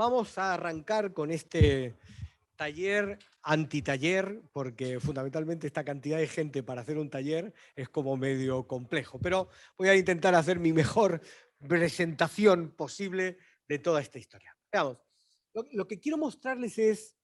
vamos a arrancar con este taller antitaller, porque fundamentalmente esta cantidad de gente para hacer un taller es como medio complejo, pero voy a intentar hacer mi mejor presentación posible de toda esta historia. Veamos, lo que quiero mostrarles es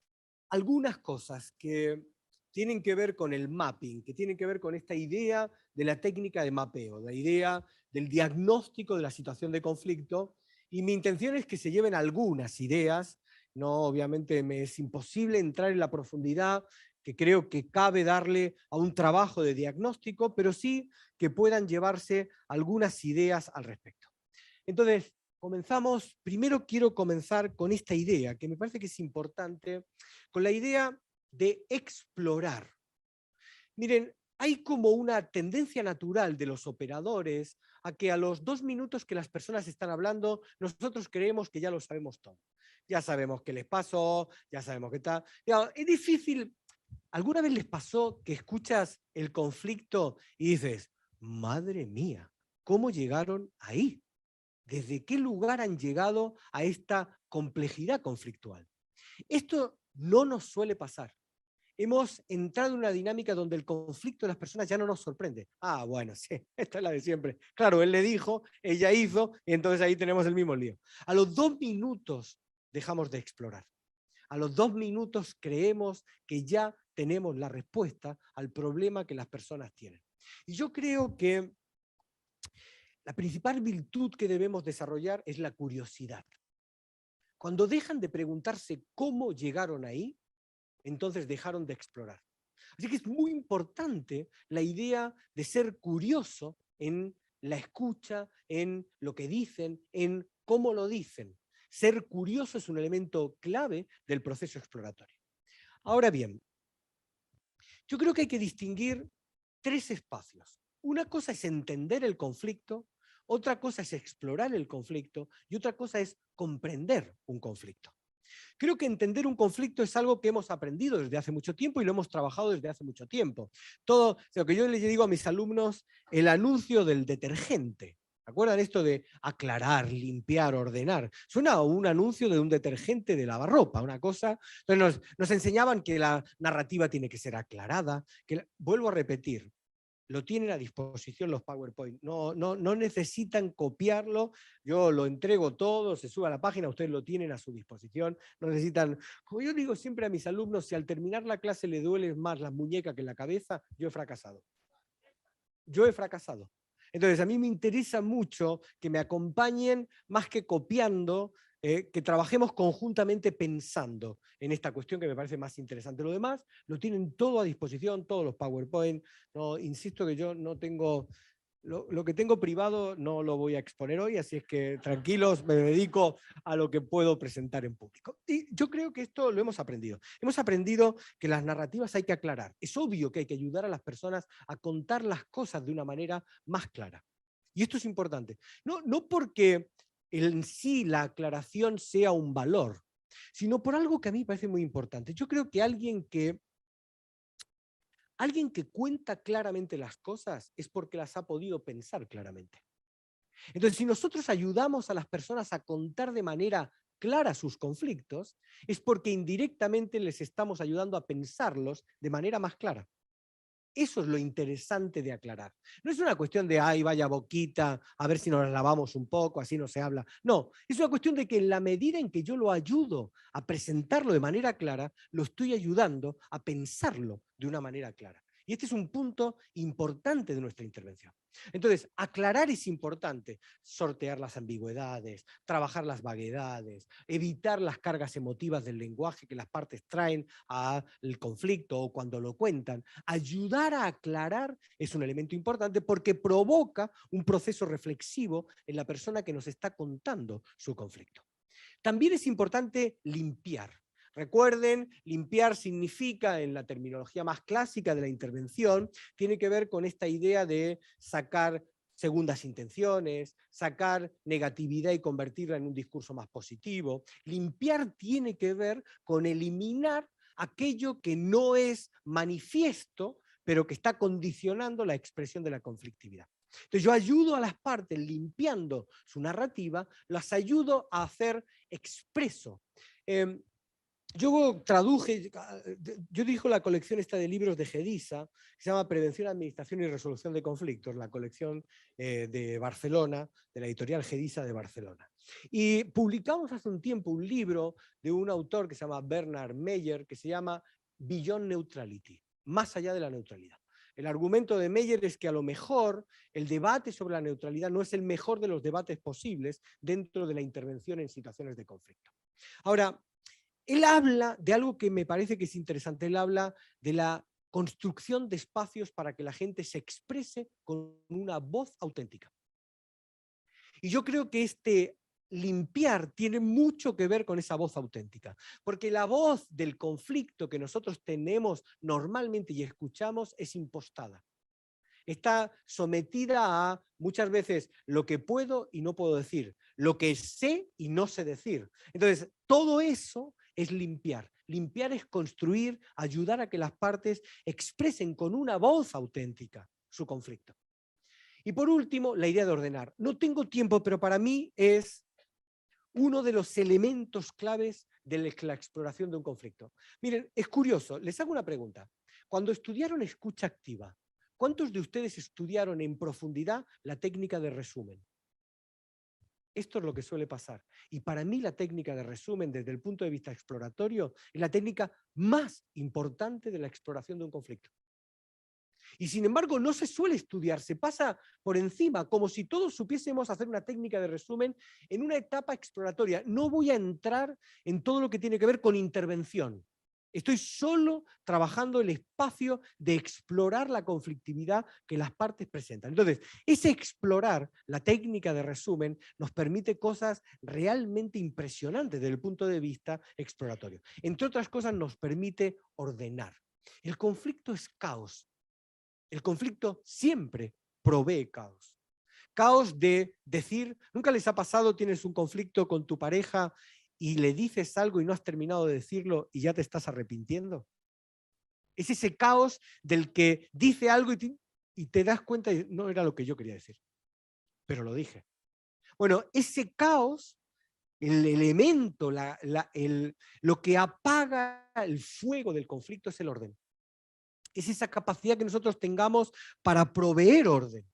algunas cosas que tienen que ver con el mapping, que tienen que ver con esta idea de la técnica de mapeo, la idea del diagnóstico de la situación de conflicto, y mi intención es que se lleven algunas ideas. No, obviamente me es imposible entrar en la profundidad que creo que cabe darle a un trabajo de diagnóstico, pero sí que puedan llevarse algunas ideas al respecto. Entonces, comenzamos. Primero quiero comenzar con esta idea, que me parece que es importante, con la idea de explorar. Miren, hay como una tendencia natural de los operadores a que a los 2 minutos que las personas están hablando, nosotros creemos que ya lo sabemos todo. Ya sabemos qué les pasó, ya sabemos qué tal. Es difícil. ¿Alguna vez les pasó que escuchas el conflicto y dices, madre mía, cómo llegaron ahí? ¿Desde qué lugar han llegado a esta complejidad conflictual? Esto no nos suele pasar. Hemos entrado en una dinámica donde el conflicto de las personas ya no nos sorprende. Ah, bueno, sí, esta es la de siempre. Claro, él le dijo, ella hizo, y entonces ahí tenemos el mismo lío. A los 2 minutos dejamos de explorar. A los 2 minutos creemos que ya tenemos la respuesta al problema que las personas tienen. Y yo creo que la principal virtud que debemos desarrollar es la curiosidad. Cuando dejan de preguntarse cómo llegaron ahí, entonces dejaron de explorar. Así que es muy importante la idea de ser curioso en la escucha, en lo que dicen, en cómo lo dicen. Ser curioso es un elemento clave del proceso exploratorio. Ahora bien, yo creo que hay que distinguir 3 espacios. Una cosa es entender el conflicto, otra cosa es explorar el conflicto y otra cosa es comprender un conflicto. Creo que entender un conflicto es algo que hemos aprendido desde hace mucho tiempo y lo hemos trabajado desde hace mucho tiempo. Todo lo que yo les digo a mis alumnos, el anuncio del detergente. ¿Se acuerdan esto de aclarar, limpiar, ordenar? Suena a un anuncio de un detergente de lavarropa, una cosa. Entonces nos enseñaban que la narrativa tiene que ser aclarada. Vuelvo a repetir, lo tienen a disposición los PowerPoint. No necesitan copiarlo. Yo lo entrego todo, se sube a la página, ustedes lo tienen a su disposición. No necesitan, como yo digo siempre a mis alumnos, si al terminar la clase le duele más la muñeca que la cabeza, yo he fracasado. Yo he fracasado. Entonces, a mí me interesa mucho que me acompañen más que copiando, que trabajemos conjuntamente pensando en esta cuestión que me parece más interesante. Lo demás lo tienen todo a disposición, todos los PowerPoint. No, insisto que yo no tengo, lo que tengo privado no lo voy a exponer hoy, así es que tranquilos, me dedico a lo que puedo presentar en público. Y yo creo que esto lo hemos aprendido. Hemos aprendido que las narrativas hay que aclarar. Es obvio que hay que ayudar a las personas a contar las cosas de una manera más clara. Y esto es importante. No porque en sí la aclaración sea un valor, sino por algo que a mí me parece muy importante. Yo creo que alguien que cuenta claramente las cosas es porque las ha podido pensar claramente. Entonces, si nosotros ayudamos a las personas a contar de manera clara sus conflictos, es porque indirectamente les estamos ayudando a pensarlos de manera más clara. Eso es lo interesante de aclarar. No es una cuestión de, ay, vaya boquita, a ver si nos lavamos un poco, así no se habla. No, es una cuestión de que en la medida en que yo lo ayudo a presentarlo de manera clara, lo estoy ayudando a pensarlo de una manera clara. Y este es un punto importante de nuestra intervención. Entonces, aclarar es importante, sortear las ambigüedades, trabajar las vaguedades, evitar las cargas emotivas del lenguaje que las partes traen al conflicto o cuando lo cuentan. Ayudar a aclarar es un elemento importante porque provoca un proceso reflexivo en la persona que nos está contando su conflicto. También es importante limpiar. Recuerden, limpiar significa, en la terminología más clásica de la intervención, tiene que ver con esta idea de sacar segundas intenciones, sacar negatividad y convertirla en un discurso más positivo. Limpiar tiene que ver con eliminar aquello que no es manifiesto, pero que está condicionando la expresión de la conflictividad. Entonces yo ayudo a las partes limpiando su narrativa, las ayudo a hacer expreso. Yo traduje, yo dirijo la colección esta de libros de GEDISA, que se llama Prevención, Administración y Resolución de Conflictos, la colección de Barcelona, de la editorial GEDISA de Barcelona. Y publicamos hace un tiempo un libro de un autor que se llama Bernard Meyer, que se llama Beyond Neutrality, más allá de la neutralidad. El argumento de Meyer es que a lo mejor el debate sobre la neutralidad no es el mejor de los debates posibles dentro de la intervención en situaciones de conflicto. Ahora, él habla de algo que me parece que es interesante, él habla de la construcción de espacios para que la gente se exprese con una voz auténtica. Y yo creo que este limpiar tiene mucho que ver con esa voz auténtica, porque la voz del conflicto que nosotros tenemos normalmente y escuchamos es impostada. Está sometida a muchas veces lo que puedo y no puedo decir, lo que sé y no sé decir. Entonces, todo eso es limpiar. Limpiar es construir, ayudar a que las partes expresen con una voz auténtica su conflicto. Y por último, la idea de ordenar. No tengo tiempo, pero para mí es uno de los elementos claves de la exploración de un conflicto. Miren, es curioso, les hago una pregunta. Cuando estudiaron escucha activa, ¿cuántos de ustedes estudiaron en profundidad la técnica de resumen? Esto es lo que suele pasar. Y para mí la técnica de resumen, desde el punto de vista exploratorio, es la técnica más importante de la exploración de un conflicto. Y sin embargo no se suele estudiar, se pasa por encima, como si todos supiésemos hacer una técnica de resumen en una etapa exploratoria. No voy a entrar en todo lo que tiene que ver con intervención. Estoy solo trabajando el espacio de explorar la conflictividad que las partes presentan. Entonces, ese explorar la técnica de resumen nos permite cosas realmente impresionantes desde el punto de vista exploratorio. Entre otras cosas, nos permite ordenar. El conflicto es caos. El conflicto siempre provee caos. Caos de decir, ¿nunca les ha pasado, tienes un conflicto con tu pareja y le dices algo y no has terminado de decirlo y ya te estás arrepintiendo? Es ese caos del que dice algo y te das cuenta y no era lo que yo quería decir, pero lo dije. Bueno, ese caos, el elemento, lo que apaga el fuego del conflicto es el orden. Es esa capacidad que nosotros tengamos para proveer orden.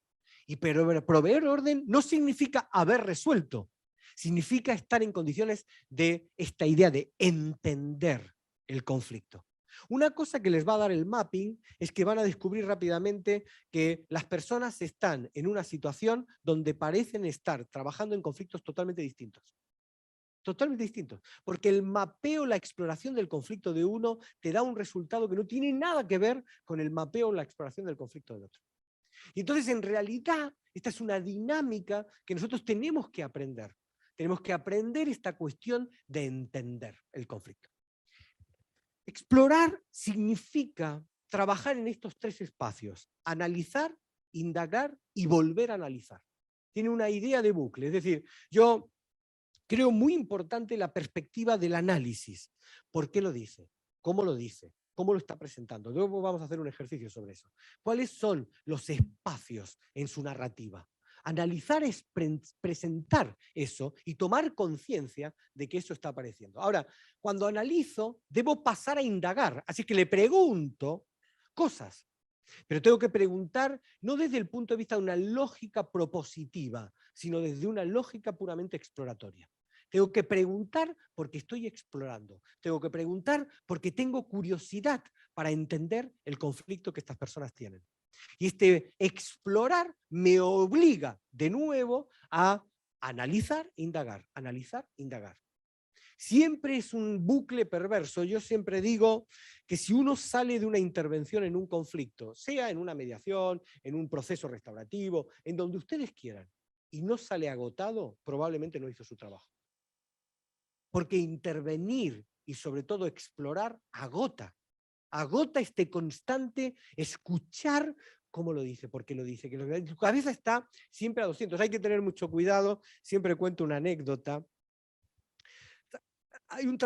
Y pero proveer orden no significa haber resuelto, significa estar en condiciones de esta idea de entender el conflicto. Una cosa que les va a dar el mapping es que van a descubrir rápidamente que las personas están en una situación donde parecen estar trabajando en conflictos totalmente distintos. Totalmente distintos, porque el mapeo, la exploración del conflicto de uno te da un resultado que no tiene nada que ver con el mapeo o la exploración del conflicto del otro. Y entonces, en realidad, esta es una dinámica que nosotros tenemos que aprender. Tenemos que aprender esta cuestión de entender el conflicto. Explorar significa trabajar en estos tres espacios: analizar, indagar y volver a analizar. Tiene una idea de bucle, es decir, yo creo muy importante la perspectiva del análisis. ¿Por qué lo dice? ¿Cómo lo dice? ¿Cómo lo está presentando? Luego vamos a hacer un ejercicio sobre eso. ¿Cuáles son los espacios en su narrativa? Analizar es presentar eso y tomar conciencia de que eso está apareciendo. Ahora, cuando analizo, debo pasar a indagar. Así que le pregunto cosas. Pero tengo que preguntar no desde el punto de vista de una lógica propositiva, sino desde una lógica puramente exploratoria. Tengo que preguntar porque estoy explorando. Tengo que preguntar porque tengo curiosidad para entender el conflicto que estas personas tienen. Y este explorar me obliga de nuevo a analizar, indagar, analizar, indagar. Siempre es un bucle perverso. Yo siempre digo que si uno sale de una intervención en un conflicto, sea en una mediación, en un proceso restaurativo, en donde ustedes quieran, y no sale agotado, probablemente no hizo su trabajo. Porque intervenir y sobre todo explorar agota. Agota este constante escuchar cómo lo dice, por qué lo dice, que tu cabeza está siempre a 200. Hay que tener mucho cuidado. Siempre cuento una anécdota.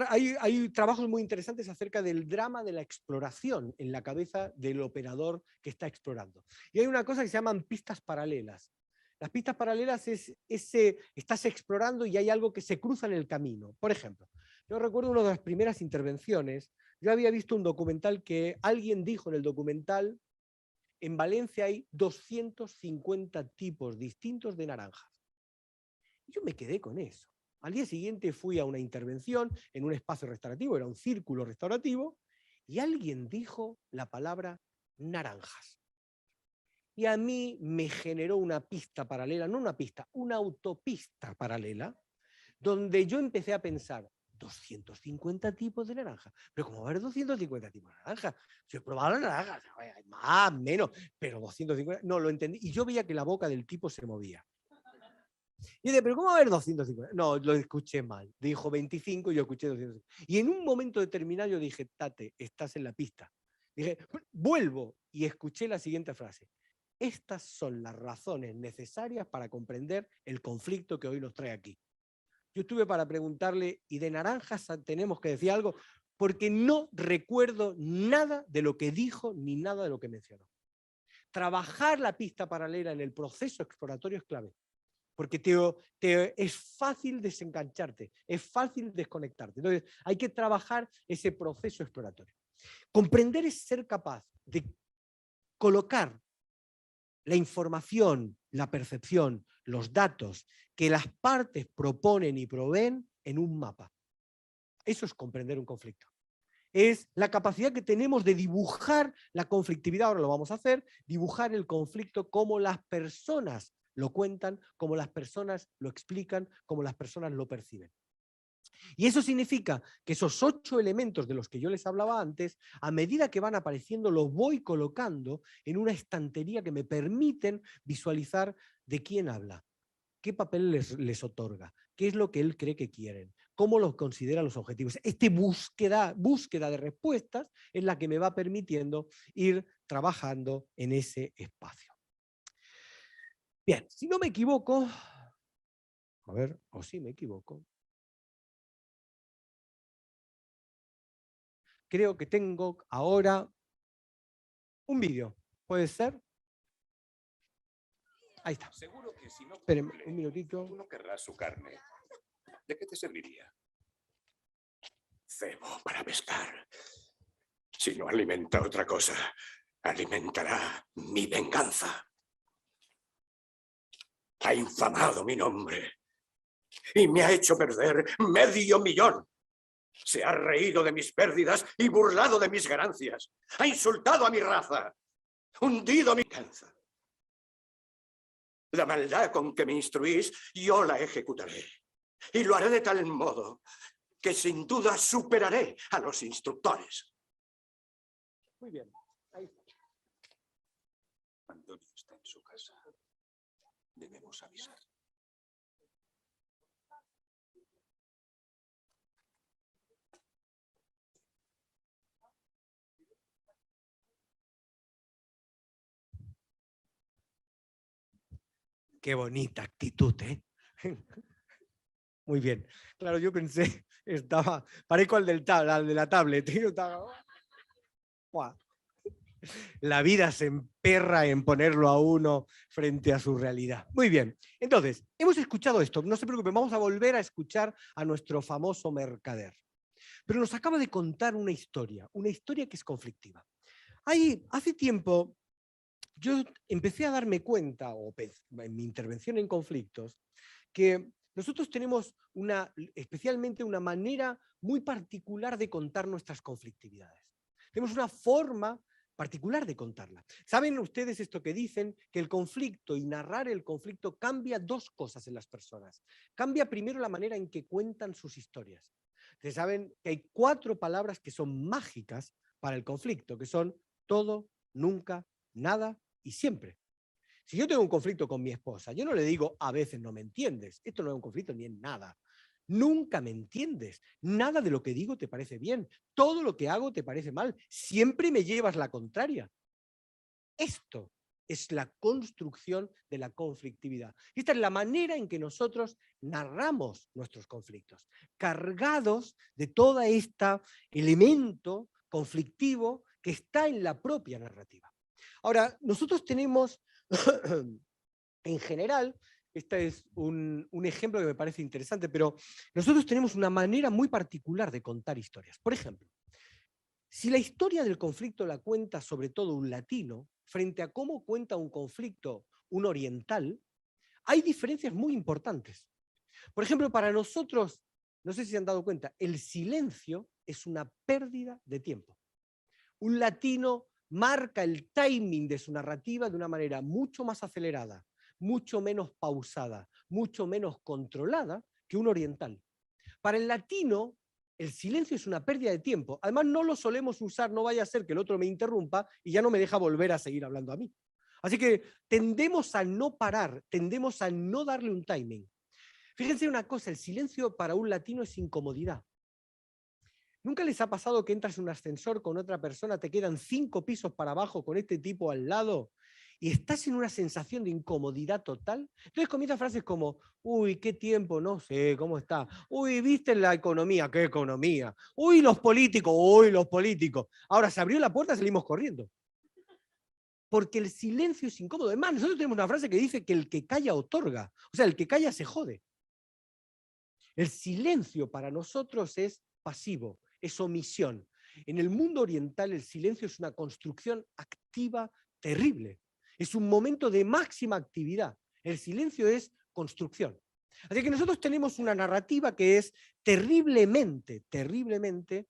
hay trabajos muy interesantes acerca del drama de la exploración en la cabeza del operador que está explorando. Y hay una cosa que se llaman pistas paralelas. Las pistas paralelas es estás explorando y hay algo que se cruza en el camino. Por ejemplo, yo recuerdo una de las primeras intervenciones, yo había visto un documental que alguien dijo en el documental, en Valencia hay 250 tipos distintos de naranjas. Y yo me quedé con eso. Al día siguiente fui a una intervención en un espacio restaurativo, era un círculo restaurativo, y alguien dijo la palabra naranjas. Y a mí me generó una pista paralela, no una pista, una autopista paralela, donde yo empecé a pensar, 250 tipos de naranja. Pero ¿cómo va a haber 250 tipos de naranja? Yo he probado la naranja, más, menos, pero 250, no lo entendí. Y yo veía que la boca del tipo se movía. Y dije, pero ¿cómo va a haber 250? No, lo escuché mal. Dijo 25 y yo escuché 250. Y en un momento determinado yo dije, Tate, estás en la pista. Dije, vuelvo y escuché la siguiente frase. Estas son las razones necesarias para comprender el conflicto que hoy nos trae aquí. Yo estuve para preguntarle, ¿y de naranjas tenemos que decir algo? Porque no recuerdo nada de lo que dijo ni nada de lo que mencionó. Trabajar la pista paralela en el proceso exploratorio es clave. Porque es fácil desengancharte, es fácil desconectarte. Entonces, hay que trabajar ese proceso exploratorio. Comprender es ser capaz de colocar la información, la percepción, los datos que las partes proponen y proveen en un mapa. Eso es comprender un conflicto. Es la capacidad que tenemos de dibujar la conflictividad, ahora lo vamos a hacer, dibujar el conflicto como las personas lo cuentan, como las personas lo explican, como las personas lo perciben. Y eso significa que esos 8 elementos de los que yo les hablaba antes, a medida que van apareciendo, los voy colocando en una estantería que me permiten visualizar de quién habla, qué papel les otorga, qué es lo que él cree que quieren, cómo los considera los objetivos. Esta búsqueda de respuestas es la que me va permitiendo ir trabajando en ese espacio. Bien, si no me equivoco, a ver, o sí me equivoco, creo que tengo ahora un vídeo, ¿puede ser? Ahí está. Seguro que si no Espérenme un minutito. Tú no querrás su carne. ¿De qué te serviría? Cebo para pescar. Si no alimenta otra cosa, alimentará mi venganza. Ha infamado mi nombre y me ha hecho perder $500,000. Se ha reído de mis pérdidas y burlado de mis ganancias. Ha insultado a mi raza, hundido mi venganza. La maldad con que me instruís, yo la ejecutaré. Y lo haré de tal modo que sin duda superaré a los instructores. Muy bien. Ahí. Antonio está en su casa. Debemos avisar. Qué bonita actitud, ¿eh? Muy bien. Claro, yo pensé, parezco al de la tablet. La vida se emperra en ponerlo a uno frente a su realidad. Muy bien. Entonces, hemos escuchado esto. No se preocupen, vamos a volver a escuchar a nuestro famoso mercader. Pero nos acaba de contar una historia que es conflictiva. Hace tiempo yo empecé a darme cuenta, en mi intervención en conflictos, que nosotros tenemos especialmente una manera muy particular de contar nuestras conflictividades. Tenemos una forma particular de contarla. ¿Saben ustedes esto que dicen? Que el conflicto y narrar el conflicto cambia 2 cosas en las personas. Cambia primero la manera en que cuentan sus historias. Ustedes saben que hay 4 palabras que son mágicas para el conflicto, que son todo, nunca, nada y siempre. Si yo tengo un conflicto con mi esposa, yo no le digo a veces no me entiendes. Esto no es un conflicto ni en nada. Nunca me entiendes. Nada de lo que digo te parece bien. Todo lo que hago te parece mal. Siempre me llevas la contraria. Esto es la construcción de la conflictividad. Y esta es la manera en que nosotros narramos nuestros conflictos, cargados de todo este elemento conflictivo que está en la propia narrativa. Ahora, nosotros tenemos, en general, este es un ejemplo que me parece interesante, pero nosotros tenemos una manera muy particular de contar historias. Por ejemplo, si la historia del conflicto la cuenta sobre todo un latino, frente a cómo cuenta un conflicto un oriental, hay diferencias muy importantes. Por ejemplo, para nosotros, no sé si se han dado cuenta, el silencio es una pérdida de tiempo. Un latino marca el timing de su narrativa de una manera mucho más acelerada, mucho menos pausada, mucho menos controlada que un oriental. Para el latino, el silencio es una pérdida de tiempo. Además, no lo solemos usar, no vaya a ser que el otro me interrumpa y ya no me deja volver a seguir hablando a mí. Así que tendemos a no parar, tendemos a no darle un timing. Fíjense una cosa, el silencio para un latino es incomodidad. ¿Nunca les ha pasado que entras en un ascensor con otra persona, te quedan 5 pisos para abajo con este tipo al lado y estás en una sensación de incomodidad total? Entonces comienzan frases como, uy, qué tiempo, no sé, ¿cómo está? Uy, ¿viste la economía? ¿Qué economía? Uy, los políticos, uy, los políticos. Ahora se abrió la puerta, salimos corriendo. Porque el silencio es incómodo. Además, nosotros tenemos una frase que dice que el que calla otorga. O sea, el que calla se jode. El silencio para nosotros es pasivo, es omisión. En el mundo oriental el silencio es una construcción activa terrible. Es un momento de máxima actividad. El silencio es construcción. Así que nosotros tenemos una narrativa que es terriblemente, terriblemente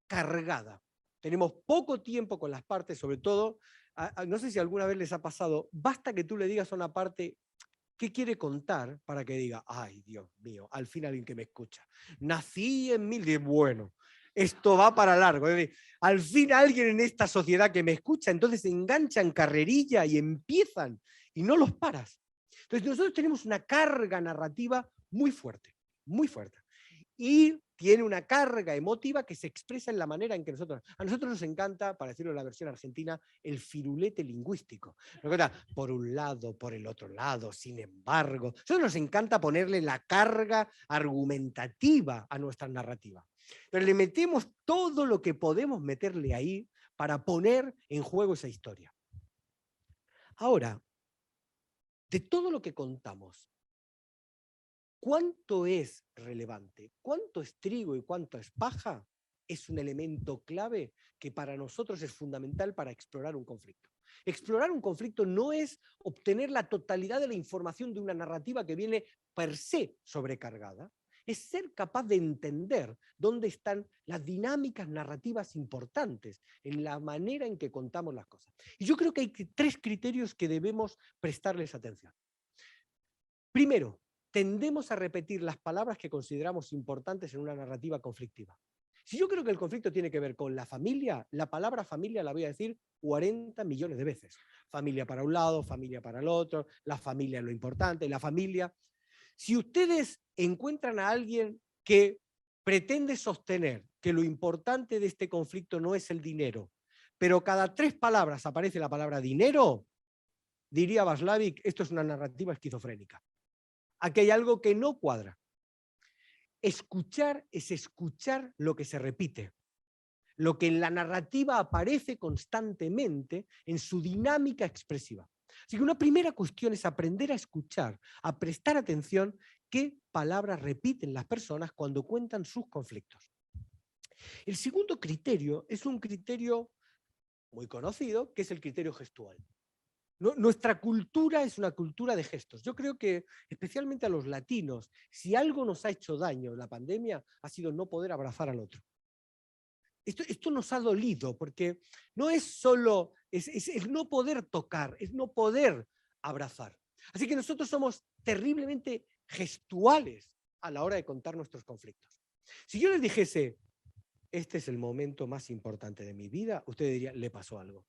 cargada. Tenemos poco tiempo con las partes, sobre todo, no sé si alguna vez les ha pasado, basta que tú le digas a una parte qué quiere contar para que diga, ay, Dios mío, al fin alguien que me escucha. Nací en bueno, esto va para largo. Es decir, al fin alguien en esta sociedad que me escucha, entonces se enganchan carrerilla y empiezan y no los paras. Entonces nosotros tenemos una carga narrativa muy fuerte, muy fuerte. Y tiene una carga emotiva que se expresa en la manera en que a nosotros nos encanta, para decirlo en la versión argentina, el firulete lingüístico. Nos encanta por un lado, por el otro lado, sin embargo. A nosotros nos encanta ponerle la carga argumentativa a nuestra narrativa. Pero le metemos todo lo que podemos meterle ahí para poner en juego esa historia. Ahora, de todo lo que contamos, ¿cuánto es relevante? ¿Cuánto es trigo y cuánto es paja? Es un elemento clave que para nosotros es fundamental para explorar un conflicto. Explorar un conflicto no es obtener la totalidad de la información de una narrativa que viene per se sobrecargada, es ser capaz de entender dónde están las dinámicas narrativas importantes en la manera en que contamos las cosas. Y yo creo que hay 3 criterios que debemos prestarles atención. Primero, tendemos a repetir las palabras que consideramos importantes en una narrativa conflictiva. Si yo creo que el conflicto tiene que ver con la familia, la palabra familia la voy a decir 40 millones de veces. Familia para un lado, familia para el otro, la familia es lo importante, la familia. Si ustedes encuentran a alguien que pretende sostener que lo importante de este conflicto no es el dinero, pero cada 3 palabras aparece la palabra dinero, diría Václavic, esto es una narrativa esquizofrénica. Aquí hay algo que no cuadra. Escuchar es escuchar lo que se repite, lo que en la narrativa aparece constantemente en su dinámica expresiva. Así que una primera cuestión es aprender a escuchar, a prestar atención qué palabras repiten las personas cuando cuentan sus conflictos. El segundo criterio es un criterio muy conocido, que es el criterio gestual. Nuestra cultura es una cultura de gestos. Yo creo que, especialmente a los latinos, si algo nos ha hecho daño en la pandemia, ha sido no poder abrazar al otro. Esto nos ha dolido, porque no es solo, es no poder tocar, es no poder abrazar. Así que nosotros somos terriblemente gestuales a la hora de contar nuestros conflictos. Si yo les dijese, este es el momento más importante de mi vida, usted diría, le pasó algo.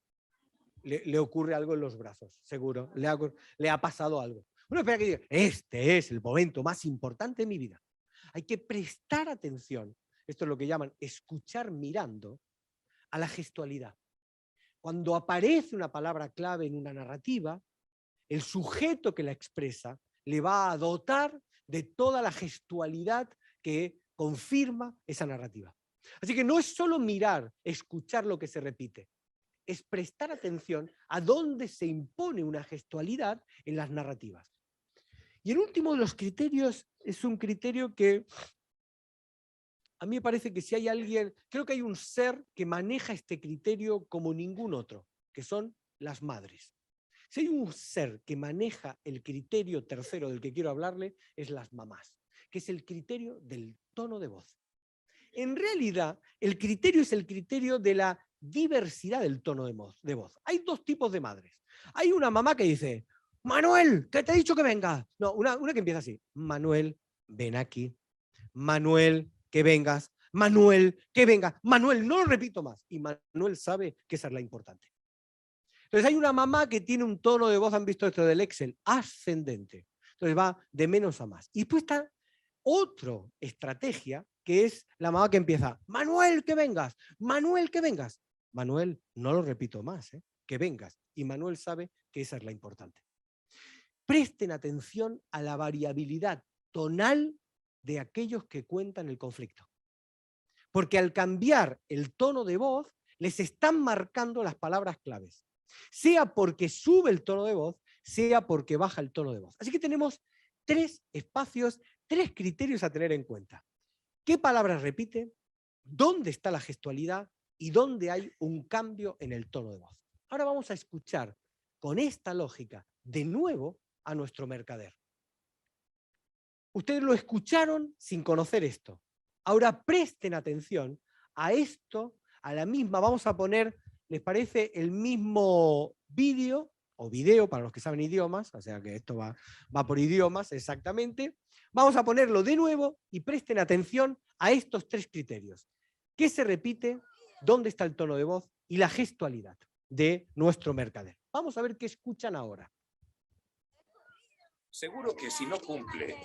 Le ocurre algo en los brazos, seguro, le ha pasado algo. Bueno, espera que diga, este es el momento más importante de mi vida. Hay que prestar atención, esto es lo que llaman escuchar mirando, a la gestualidad. cuando aparece una palabra clave en una narrativa, el sujeto que la expresa le va a dotar de toda la gestualidad que confirma esa narrativa. Así que no es solo mirar, escuchar lo que se repite, es prestar atención a dónde se impone una gestualidad en las narrativas. Y el último de los criterios es un criterio que a mí me parece que si hay alguien, creo que hay un ser que maneja este criterio como ningún otro, que son las madres. Si hay un ser que maneja el criterio tercero del que quiero hablarle, es las mamás, que es el criterio del tono de voz. En realidad, el criterio es el criterio de la diversidad del tono de voz. Hay dos tipos de madres. Hay una mamá que dice, Manuel, que te he dicho que vengas. No, una que empieza así, Manuel, ven aquí. Manuel, que vengas. Manuel, que venga. Manuel, no lo repito más. Y Manuel sabe que esa es la importante. Entonces hay una mamá que tiene un tono de voz, han visto esto del Excel, ascendente. Entonces va de menos a más. Y después está otra estrategia, que es la mamá que empieza, Manuel, que vengas, Manuel, que vengas. Manuel, no lo repito más, que vengas. Y Manuel sabe que esa es la importante. Presten atención a la variabilidad tonal de aquellos que cuentan el conflicto. Porque al cambiar el tono de voz, les están marcando las palabras claves. Sea porque sube el tono de voz, sea porque baja el tono de voz. Así que tenemos 3 espacios, 3 criterios a tener en cuenta. ¿Qué palabras repite? ¿Dónde está la gestualidad? ¿Y dónde hay un cambio en el tono de voz? Ahora vamos a escuchar con esta lógica de nuevo a nuestro mercader. Ustedes lo escucharon sin conocer esto. Ahora presten atención a esto, a la misma, vamos a poner, ¿les parece el mismo vídeo o video para los que saben idiomas? O sea que esto va por idiomas exactamente. Vamos a ponerlo de nuevo y presten atención a estos 3 criterios. ¿Qué se repite? ¿Dónde está el tono de voz? Y la gestualidad de nuestro mercader. Vamos a ver qué escuchan ahora. Seguro que si no cumple,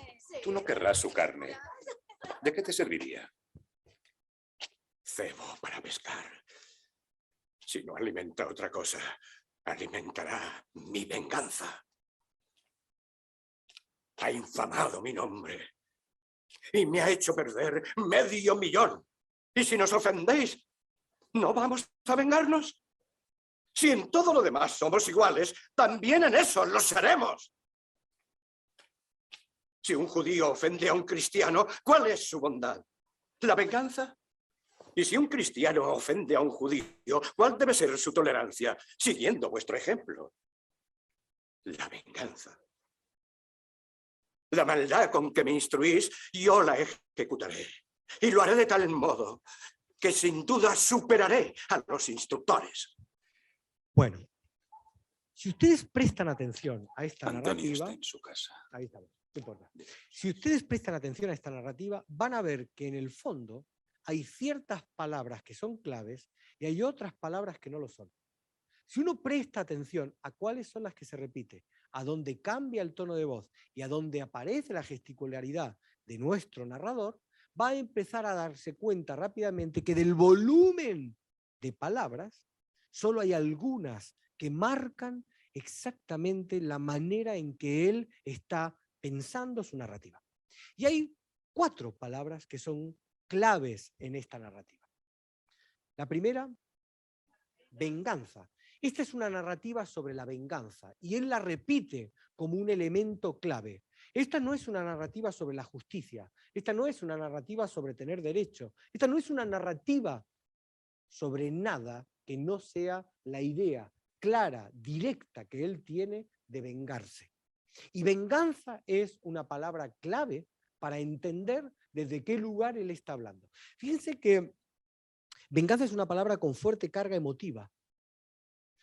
tú no querrás su carne. ¿De qué te serviría? Cebo para pescar. Si no alimenta otra cosa, alimentará mi venganza. Ha infamado mi nombre y me ha hecho perder $500,000. Y si nos ofendéis, ¿no vamos a vengarnos? Si en todo lo demás somos iguales, también en eso lo seremos. Si un judío ofende a un cristiano, ¿cuál es su bondad? ¿La venganza? Y si un cristiano ofende a un judío, ¿cuál debe ser su tolerancia? Siguiendo vuestro ejemplo. La venganza. La maldad con que me instruís, yo la ejecutaré. Y lo haré de tal modo que sin duda superaré a los instructores. Bueno, si ustedes prestan atención a esta Antonio narrativa... está en su casa. Ahí estamos, no importa. Si ustedes prestan atención a esta narrativa, van a ver que en el fondo hay ciertas palabras que son claves y hay otras palabras que no lo son. Si uno presta atención a cuáles son las que se repite, a dónde cambia el tono de voz y a dónde aparece la gesticularidad de nuestro narrador, va a empezar a darse cuenta rápidamente que del volumen de palabras, solo hay algunas que marcan exactamente la manera en que él está pensando su narrativa. Y hay 4 palabras que son claves en esta narrativa. La primera, venganza. Esta es una narrativa sobre la venganza y él la repite como un elemento clave. Esta no es una narrativa sobre la justicia, esta no es una narrativa sobre tener derecho, esta no es una narrativa sobre nada que no sea la idea clara, directa que él tiene de vengarse. Y venganza es una palabra clave para entender desde qué lugar él está hablando. Fíjense que venganza es una palabra con fuerte carga emotiva.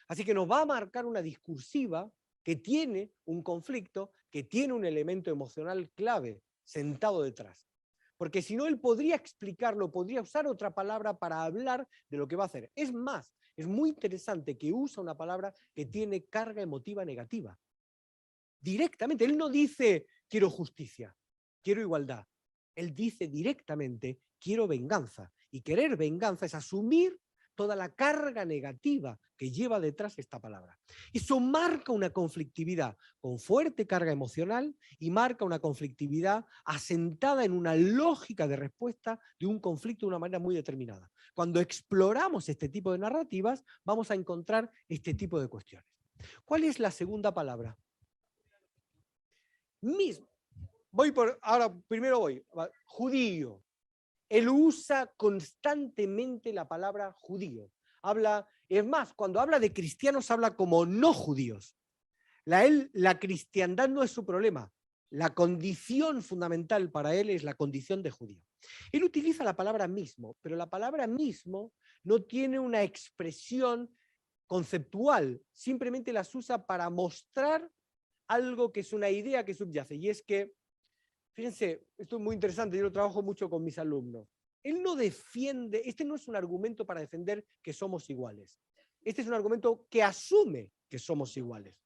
Así que nos va a marcar una discursiva que tiene un conflicto, que tiene un elemento emocional clave sentado detrás. Porque si no, él podría explicarlo, podría usar otra palabra para hablar de lo que va a hacer. Es más, es muy interesante que usa una palabra que tiene carga emotiva negativa. Directamente, él no dice quiero justicia, quiero igualdad. Él dice directamente quiero venganza. Y querer venganza es asumir toda la carga negativa que lleva detrás esta palabra. Eso marca una conflictividad con fuerte carga emocional y marca una conflictividad asentada en una lógica de respuesta de un conflicto de una manera muy determinada. Cuando exploramos este tipo de narrativas, vamos a encontrar este tipo de cuestiones. ¿Cuál es la segunda palabra? Mismo. Judío. Él usa constantemente la palabra judío. Es más, cuando habla de cristianos habla como no judíos. La cristiandad no es su problema. La condición fundamental para él es la condición de judío. Él utiliza la palabra mismo, pero la palabra mismo no tiene una expresión conceptual, simplemente las usa para mostrar algo que es una idea que subyace, y es que, fíjense, esto es muy interesante, yo lo trabajo mucho con mis alumnos. Él no defiende, este no es un argumento para defender que somos iguales. Este es un argumento que asume que somos iguales.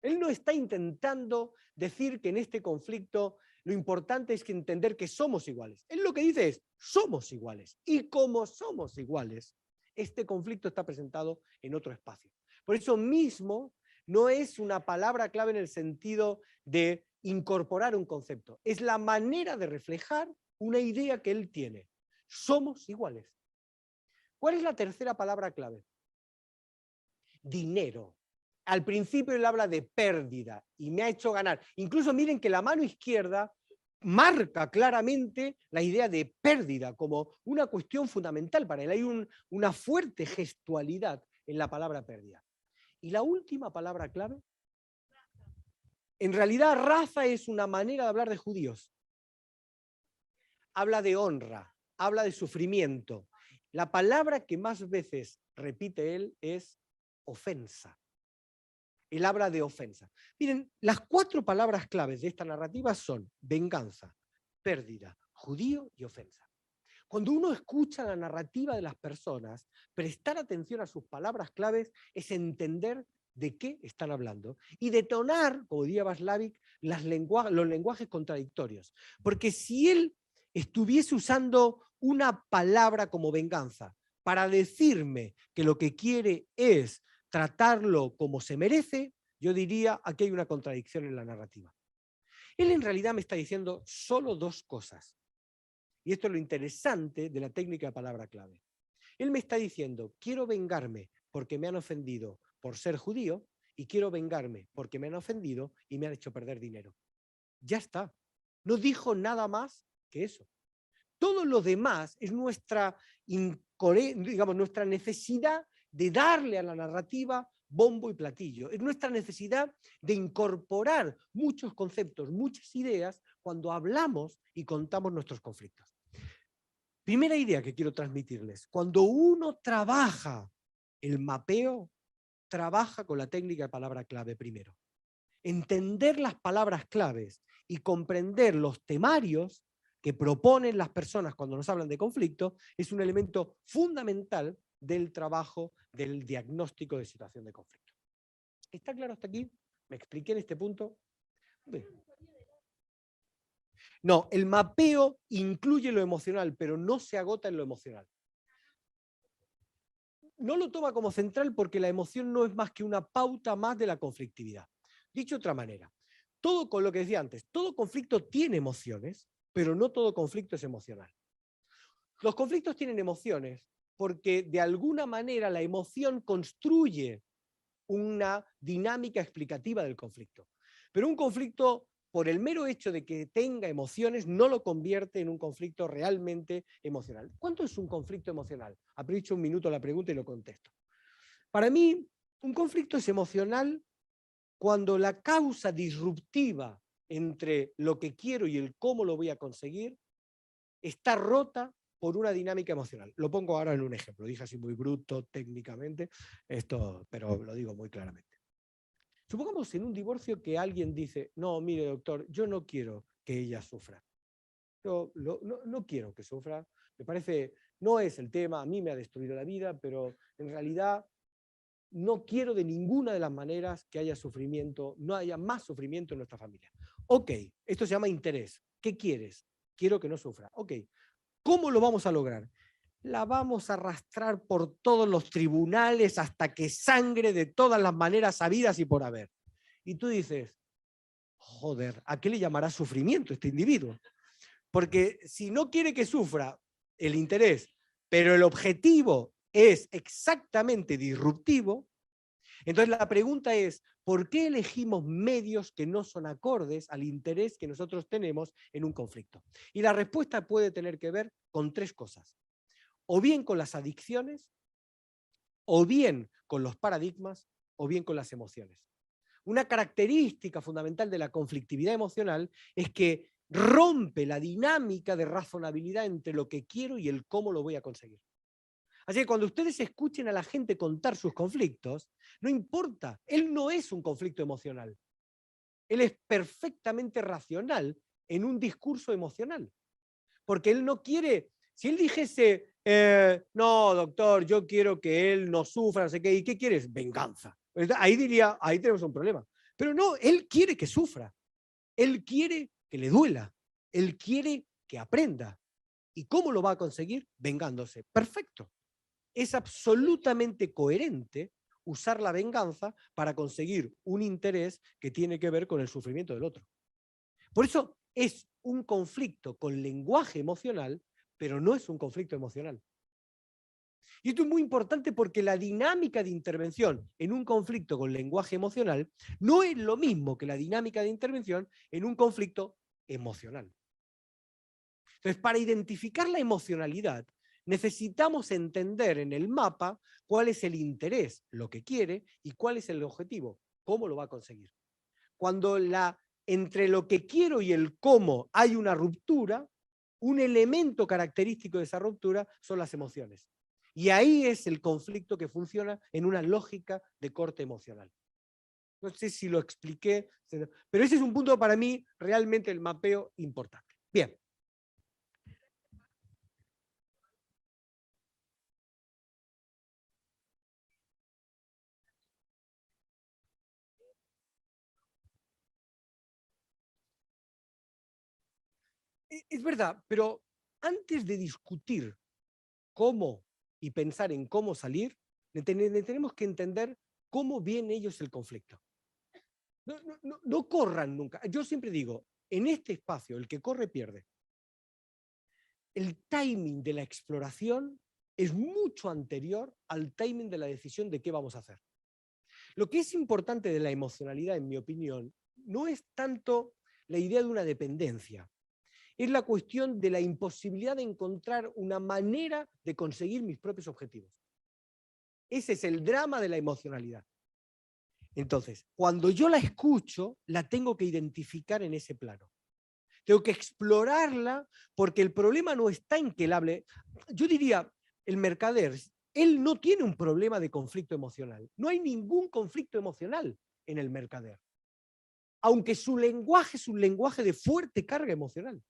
Él no está intentando decir que en este conflicto lo importante es que entender que somos iguales. Él lo que dice es, somos iguales. Y como somos iguales, este conflicto está presentado en otro espacio. Por eso mismo no es una palabra clave en el sentido de incorporar un concepto. Es la manera de reflejar una idea que él tiene. Somos iguales. ¿Cuál es la tercera palabra clave? Dinero. Al principio él habla de pérdida y me ha hecho ganar. Incluso miren que la mano izquierda marca claramente la idea de pérdida como una cuestión fundamental para él. Hay una fuerte gestualidad en la palabra pérdida. Y la última palabra clave, en realidad raza es una manera de hablar de judíos. Habla de honra, habla de sufrimiento. La palabra que más veces repite él es ofensa. Él habla de ofensa. Miren, las 4 palabras claves de esta narrativa son venganza, pérdida, judío y ofensa. Cuando uno escucha la narrativa de las personas, prestar atención a sus palabras claves es entender de qué están hablando y detonar, como diría Václavic, los lenguajes contradictorios. Porque si él estuviese usando una palabra como venganza para decirme que lo que quiere es tratarlo como se merece, yo diría, aquí hay una contradicción en la narrativa. Él en realidad me está diciendo solo 2 cosas. Y esto es lo interesante de la técnica de palabra clave. Él me está diciendo, quiero vengarme porque me han ofendido por ser judío y quiero vengarme porque me han ofendido y me han hecho perder dinero. Ya está. No dijo nada más que eso. Todo lo demás es nuestra necesidad de darle a la narrativa bombo y platillo. Es nuestra necesidad de incorporar muchos conceptos, muchas ideas cuando hablamos y contamos nuestros conflictos. Primera idea que quiero transmitirles. Cuando uno trabaja el mapeo, trabaja con la técnica de palabra clave primero. Entender las palabras claves y comprender los temarios que proponen las personas cuando nos hablan de conflicto es un elemento fundamental del trabajo del diagnóstico de situación de conflicto. ¿Está claro hasta aquí? ¿Me expliqué en este punto? Bien. No, el mapeo incluye lo emocional, pero no se agota en lo emocional. No lo toma como central porque la emoción no es más que una pauta más de la conflictividad. Dicho de otra manera, todo con lo que decía antes, todo conflicto tiene emociones, pero no todo conflicto es emocional. Los conflictos tienen emociones porque de alguna manera la emoción construye una dinámica explicativa del conflicto. Pero un conflicto, por el mero hecho de que tenga emociones, no lo convierte en un conflicto realmente emocional. ¿Cuánto es un conflicto emocional? Aprovecho un minuto la pregunta y lo contesto. Para mí, un conflicto es emocional cuando la causa disruptiva entre lo que quiero y el cómo lo voy a conseguir está rota por una dinámica emocional. Lo pongo ahora en un ejemplo, dije así muy bruto técnicamente, pero lo digo muy claramente. Supongamos en un divorcio que alguien dice, no, mire doctor, yo no quiero que ella sufra. Yo no quiero que sufra, me parece, no es el tema, a mí me ha destruido la vida, pero en realidad no quiero de ninguna de las maneras que haya sufrimiento, no haya más sufrimiento en nuestra familia. Ok, esto se llama interés. ¿Qué quieres? Quiero que no sufra. Ok, ¿cómo lo vamos a lograr? la vamos a arrastrar por todos los tribunales hasta que sangre de todas las maneras habidas y por haber. Y tú dices, joder, ¿a qué le llamará sufrimiento este individuo? Porque si no quiere que sufra el interés, pero el objetivo es exactamente disruptivo, entonces la pregunta es, ¿por qué elegimos medios que no son acordes al interés que nosotros tenemos en un conflicto? Y la respuesta puede tener que ver con tres cosas. O bien con las adicciones, o bien con los paradigmas, o bien con las emociones. Una característica fundamental de la conflictividad emocional es que rompe la dinámica de razonabilidad entre lo que quiero y el cómo lo voy a conseguir. Así que cuando ustedes escuchen a la gente contar sus conflictos, no importa, él no es un conflicto emocional. Él es perfectamente racional en un discurso emocional. Porque él no quiere, si él dijese, no, doctor, yo quiero que él no sufra, no sé qué, ¿y qué quieres? Venganza. Ahí diría, ahí tenemos un problema. Pero no, él quiere que sufra. Él quiere que le duela. Él quiere que aprenda. ¿Y cómo lo va a conseguir? Vengándose. Perfecto. Es absolutamente coherente usar la venganza para conseguir un interés que tiene que ver con el sufrimiento del otro. Por eso es un conflicto con lenguaje emocional, pero no es un conflicto emocional. Y esto es muy importante porque la dinámica de intervención en un conflicto con lenguaje emocional no es lo mismo que la dinámica de intervención en un conflicto emocional. Entonces, para identificar la emocionalidad, necesitamos entender en el mapa cuál es el interés, lo que quiere, y cuál es el objetivo, cómo lo va a conseguir. Cuando entre lo que quiero y el cómo hay una ruptura, un elemento característico de esa ruptura son las emociones. Y ahí es el conflicto que funciona en una lógica de corte emocional. No sé si lo expliqué, pero ese es un punto para mí realmente el mapeo importante. Bien. Es verdad, pero antes de discutir cómo y pensar en cómo salir, tenemos que entender cómo ven ellos el conflicto. No corran nunca. Yo siempre digo, en este espacio el que corre pierde. El timing de la exploración es mucho anterior al timing de la decisión de qué vamos a hacer. Lo que es importante de la emocionalidad, en mi opinión, no es tanto la idea de una dependencia, es la cuestión de la imposibilidad de encontrar una manera de conseguir mis propios objetivos. Ese es el drama de la emocionalidad. Entonces, cuando yo la escucho, la tengo que identificar en ese plano. Tengo que explorarla porque el problema no está en que él hable. Yo diría, el mercader, él no tiene un problema de conflicto emocional. No hay ningún conflicto emocional en el mercader. Aunque su lenguaje es un lenguaje de fuerte carga emocional.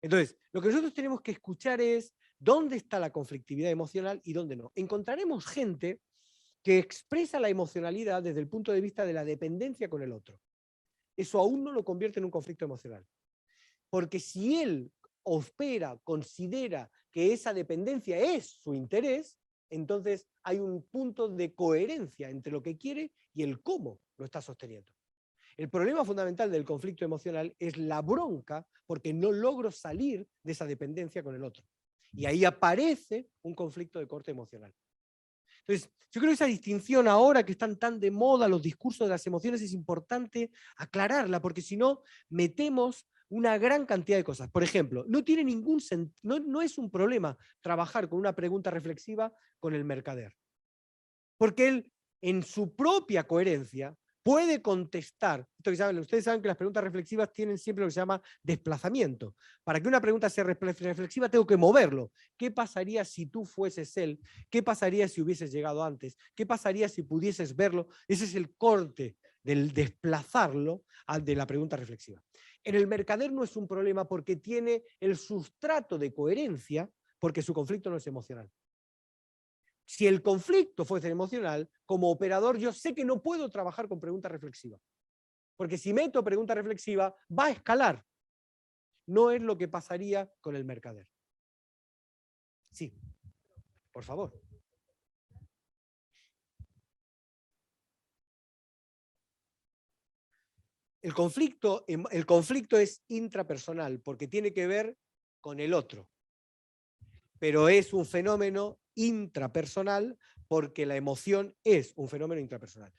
Entonces, lo que nosotros tenemos que escuchar es dónde está la conflictividad emocional y dónde no. Encontraremos gente que expresa la emocionalidad desde el punto de vista de la dependencia con el otro. Eso aún no lo convierte en un conflicto emocional. Porque si él opera, considera que esa dependencia es su interés, entonces hay un punto de coherencia entre lo que quiere y el cómo lo está sosteniendo. El problema fundamental del conflicto emocional es la bronca porque no logro salir de esa dependencia con el otro. Y ahí aparece un conflicto de corte emocional. Entonces, yo creo que esa distinción ahora que están tan de moda los discursos de las emociones es importante aclararla, porque si no, metemos una gran cantidad de cosas. Por ejemplo, no es un problema trabajar con una pregunta reflexiva con el mercader, porque él, en su propia coherencia, puede contestar. Ustedes saben que las preguntas reflexivas tienen siempre lo que se llama desplazamiento. Para que una pregunta sea reflexiva tengo que moverlo. ¿Qué pasaría si tú fueses él? ¿Qué pasaría si hubieses llegado antes? ¿Qué pasaría si pudieses verlo? Ese es el corte del desplazarlo de la pregunta reflexiva. En el mercader no es un problema porque tiene el sustrato de coherencia porque su conflicto no es emocional. Si el conflicto fuese emocional, como operador yo sé que no puedo trabajar con pregunta reflexiva. Porque si meto pregunta reflexiva, va a escalar. No es lo que pasaría con el mercader. Sí, por favor. El conflicto es intrapersonal porque tiene que ver con el otro, pero es un fenómeno intrapersonal porque la emoción es un fenómeno intrapersonal.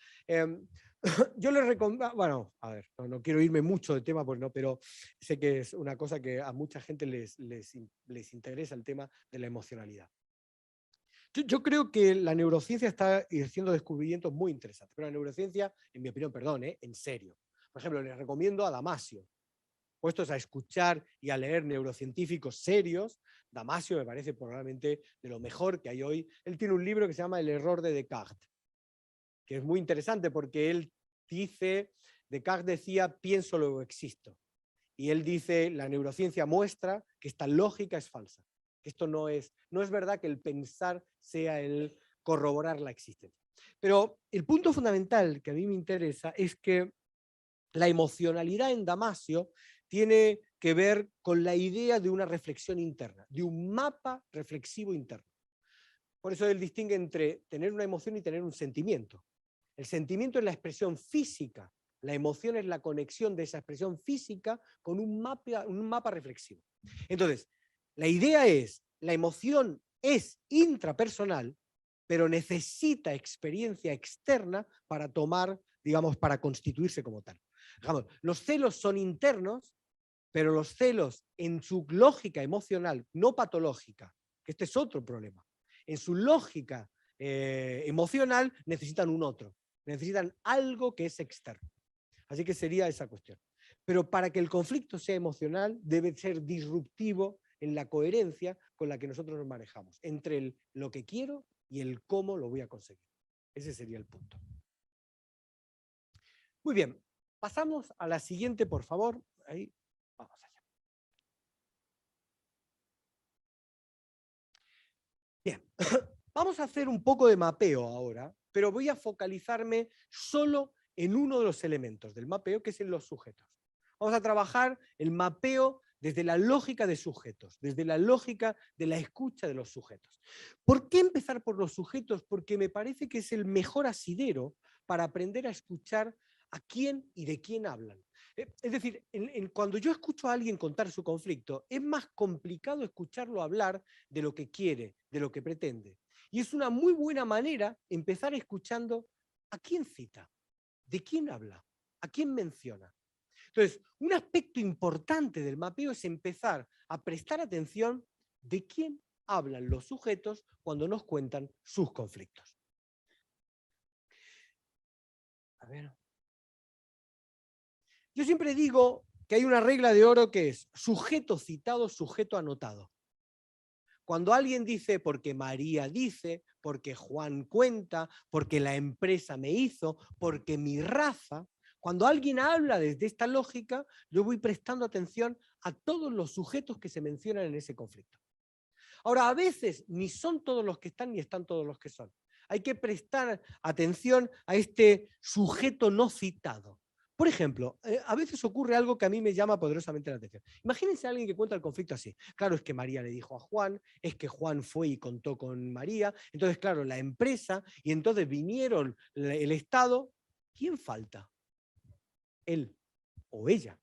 Yo les recomiendo, bueno, a ver, no quiero irme mucho de tema, pues no, pero sé que es una cosa que a mucha gente les interesa, el tema de la emocionalidad. Yo creo que la neurociencia está haciendo descubrimientos muy interesantes, pero la neurociencia, en mi opinión, perdón, en serio. Por ejemplo, les recomiendo a Damasio. Puestos a escuchar y a leer neurocientíficos serios, Damasio me parece probablemente de lo mejor que hay hoy. Él tiene un libro que se llama El error de Descartes, que es muy interesante porque él dice, Descartes decía, pienso luego existo. Y él dice, la neurociencia muestra que esta lógica es falsa. Que esto no es verdad que el pensar sea el corroborar la existencia. Pero el punto fundamental que a mí me interesa es que la emocionalidad en Damasio tiene que ver con la idea de una reflexión interna, de un mapa reflexivo interno. Por eso él distingue entre tener una emoción y tener un sentimiento. El sentimiento es la expresión física, la emoción es la conexión de esa expresión física con un mapa reflexivo. Entonces, la idea es, la emoción es intrapersonal, pero necesita experiencia externa para tomar, digamos, para constituirse como tal. Digamos, los celos son internos, pero los celos en su lógica emocional, no patológica, que este es otro problema, en su lógica emocional necesitan un otro, necesitan algo que es externo. Así que sería esa cuestión. Pero para que el conflicto sea emocional debe ser disruptivo en la coherencia con la que nosotros nos manejamos, entre lo que quiero y el cómo lo voy a conseguir. Ese sería el punto. Muy bien, pasamos a la siguiente, por favor. Ahí, vamos allá. Bien, vamos a hacer un poco de mapeo ahora, pero voy a focalizarme solo en uno de los elementos del mapeo, que es en los sujetos. Vamos a trabajar el mapeo desde la lógica de sujetos, desde la lógica de la escucha de los sujetos. ¿Por qué empezar por los sujetos? Porque me parece que es el mejor asidero para aprender a escuchar a quién y de quién hablan. Es decir, cuando yo escucho a alguien contar su conflicto, es más complicado escucharlo hablar de lo que quiere, de lo que pretende. Y es una muy buena manera empezar escuchando a quién cita, de quién habla, a quién menciona. Entonces, un aspecto importante del mapeo es empezar a prestar atención de quién hablan los sujetos cuando nos cuentan sus conflictos. A ver. Yo siempre digo que hay una regla de oro que es sujeto citado, sujeto anotado. Cuando alguien dice porque María dice, porque Juan cuenta, porque la empresa me hizo, porque mi raza, cuando alguien habla desde esta lógica, yo voy prestando atención a todos los sujetos que se mencionan en ese conflicto. Ahora, a veces ni son todos los que están ni están todos los que son. Hay que prestar atención a este sujeto no citado. Por ejemplo, a veces ocurre algo que a mí me llama poderosamente la atención. Imagínense a alguien que cuenta el conflicto así. Claro, es que María le dijo a Juan, es que Juan fue y contó con María, entonces, claro, la empresa, y entonces vinieron el Estado. ¿Quién falta? Él o ella.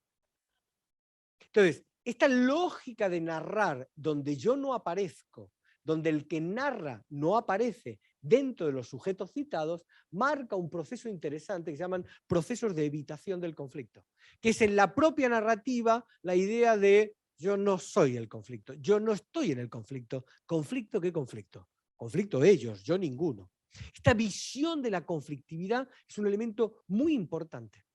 Entonces, esta lógica de narrar donde yo no aparezco, donde el que narra no aparece dentro de los sujetos citados, marca un proceso interesante que se llaman procesos de evitación del conflicto, que es en la propia narrativa la idea de yo no soy el conflicto, yo no estoy en el conflicto. ¿Conflicto qué conflicto? Conflicto ellos, yo ninguno. Esta visión de la conflictividad es un elemento muy importante.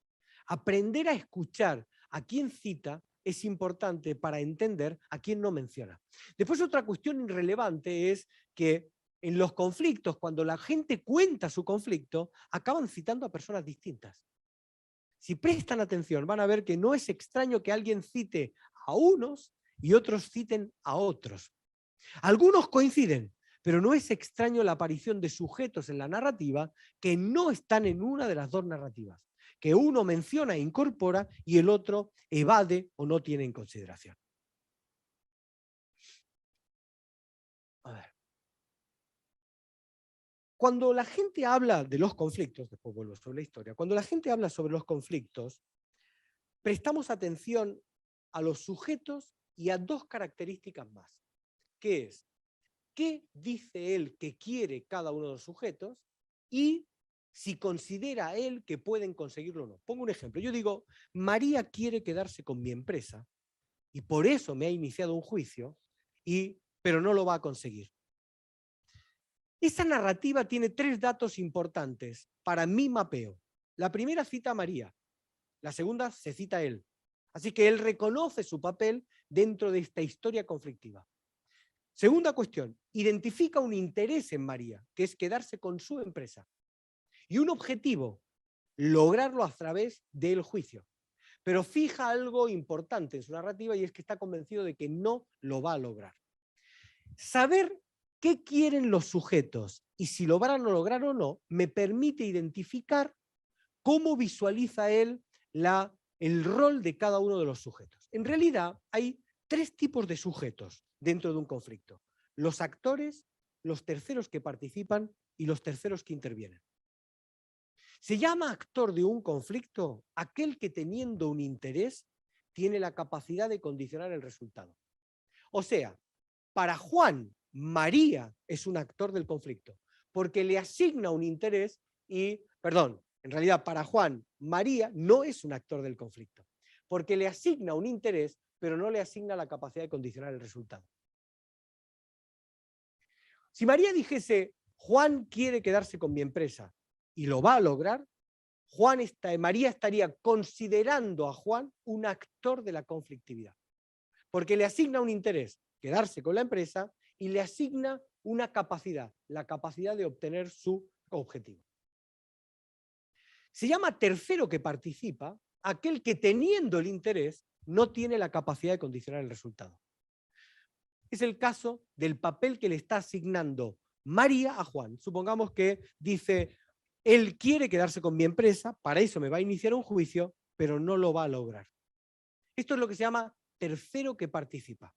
Aprender a escuchar a quien cita es importante para entender a quién no menciona. Después, otra cuestión irrelevante es que en los conflictos, cuando la gente cuenta su conflicto, acaban citando a personas distintas. Si prestan atención, van a ver que no es extraño que alguien cite a unos y otros citen a otros. Algunos coinciden, pero no es extraño la aparición de sujetos en la narrativa que no están en una de las dos narrativas, que uno menciona e incorpora y el otro evade o no tiene en consideración. A cuando la gente habla de los conflictos, después vuelvo sobre la historia, cuando la gente habla sobre los conflictos, prestamos atención a los sujetos y a dos características más, que es, ¿qué dice él que quiere cada uno de los sujetos? Y si considera él que pueden conseguirlo o no. Pongo un ejemplo. Yo digo, María quiere quedarse con mi empresa y por eso me ha iniciado un juicio, pero no lo va a conseguir. Esa narrativa tiene tres datos importantes para mi mapeo. La primera cita a María, la segunda se cita a él. Así que él reconoce su papel dentro de esta historia conflictiva. Segunda cuestión, identifica un interés en María, que es quedarse con su empresa. Y un objetivo, lograrlo a través del juicio. Pero fija algo importante en su narrativa y es que está convencido de que no lo va a lograr. Saber qué quieren los sujetos y si lo van a lograr o no, me permite identificar cómo visualiza él el rol de cada uno de los sujetos. En realidad hay tres tipos de sujetos dentro de un conflicto: los actores, los terceros que participan y los terceros que intervienen. Se llama actor de un conflicto aquel que, teniendo un interés, tiene la capacidad de condicionar el resultado. O sea, para Juan, María es un actor del conflicto, porque le asigna un interés en realidad para Juan, María no es un actor del conflicto, porque le asigna un interés, pero no le asigna la capacidad de condicionar el resultado. Si María dijese, Juan quiere quedarse con mi empresa y lo va a lograr, María estaría considerando a Juan un actor de la conflictividad, porque le asigna un interés, quedarse con la empresa, y le asigna una capacidad, la capacidad de obtener su objetivo. Se llama tercero que participa aquel que, teniendo el interés, no tiene la capacidad de condicionar el resultado. Es el caso del papel que le está asignando María a Juan. Supongamos que dice, él quiere quedarse con mi empresa, para eso me va a iniciar un juicio, pero no lo va a lograr. Esto es lo que se llama tercero que participa.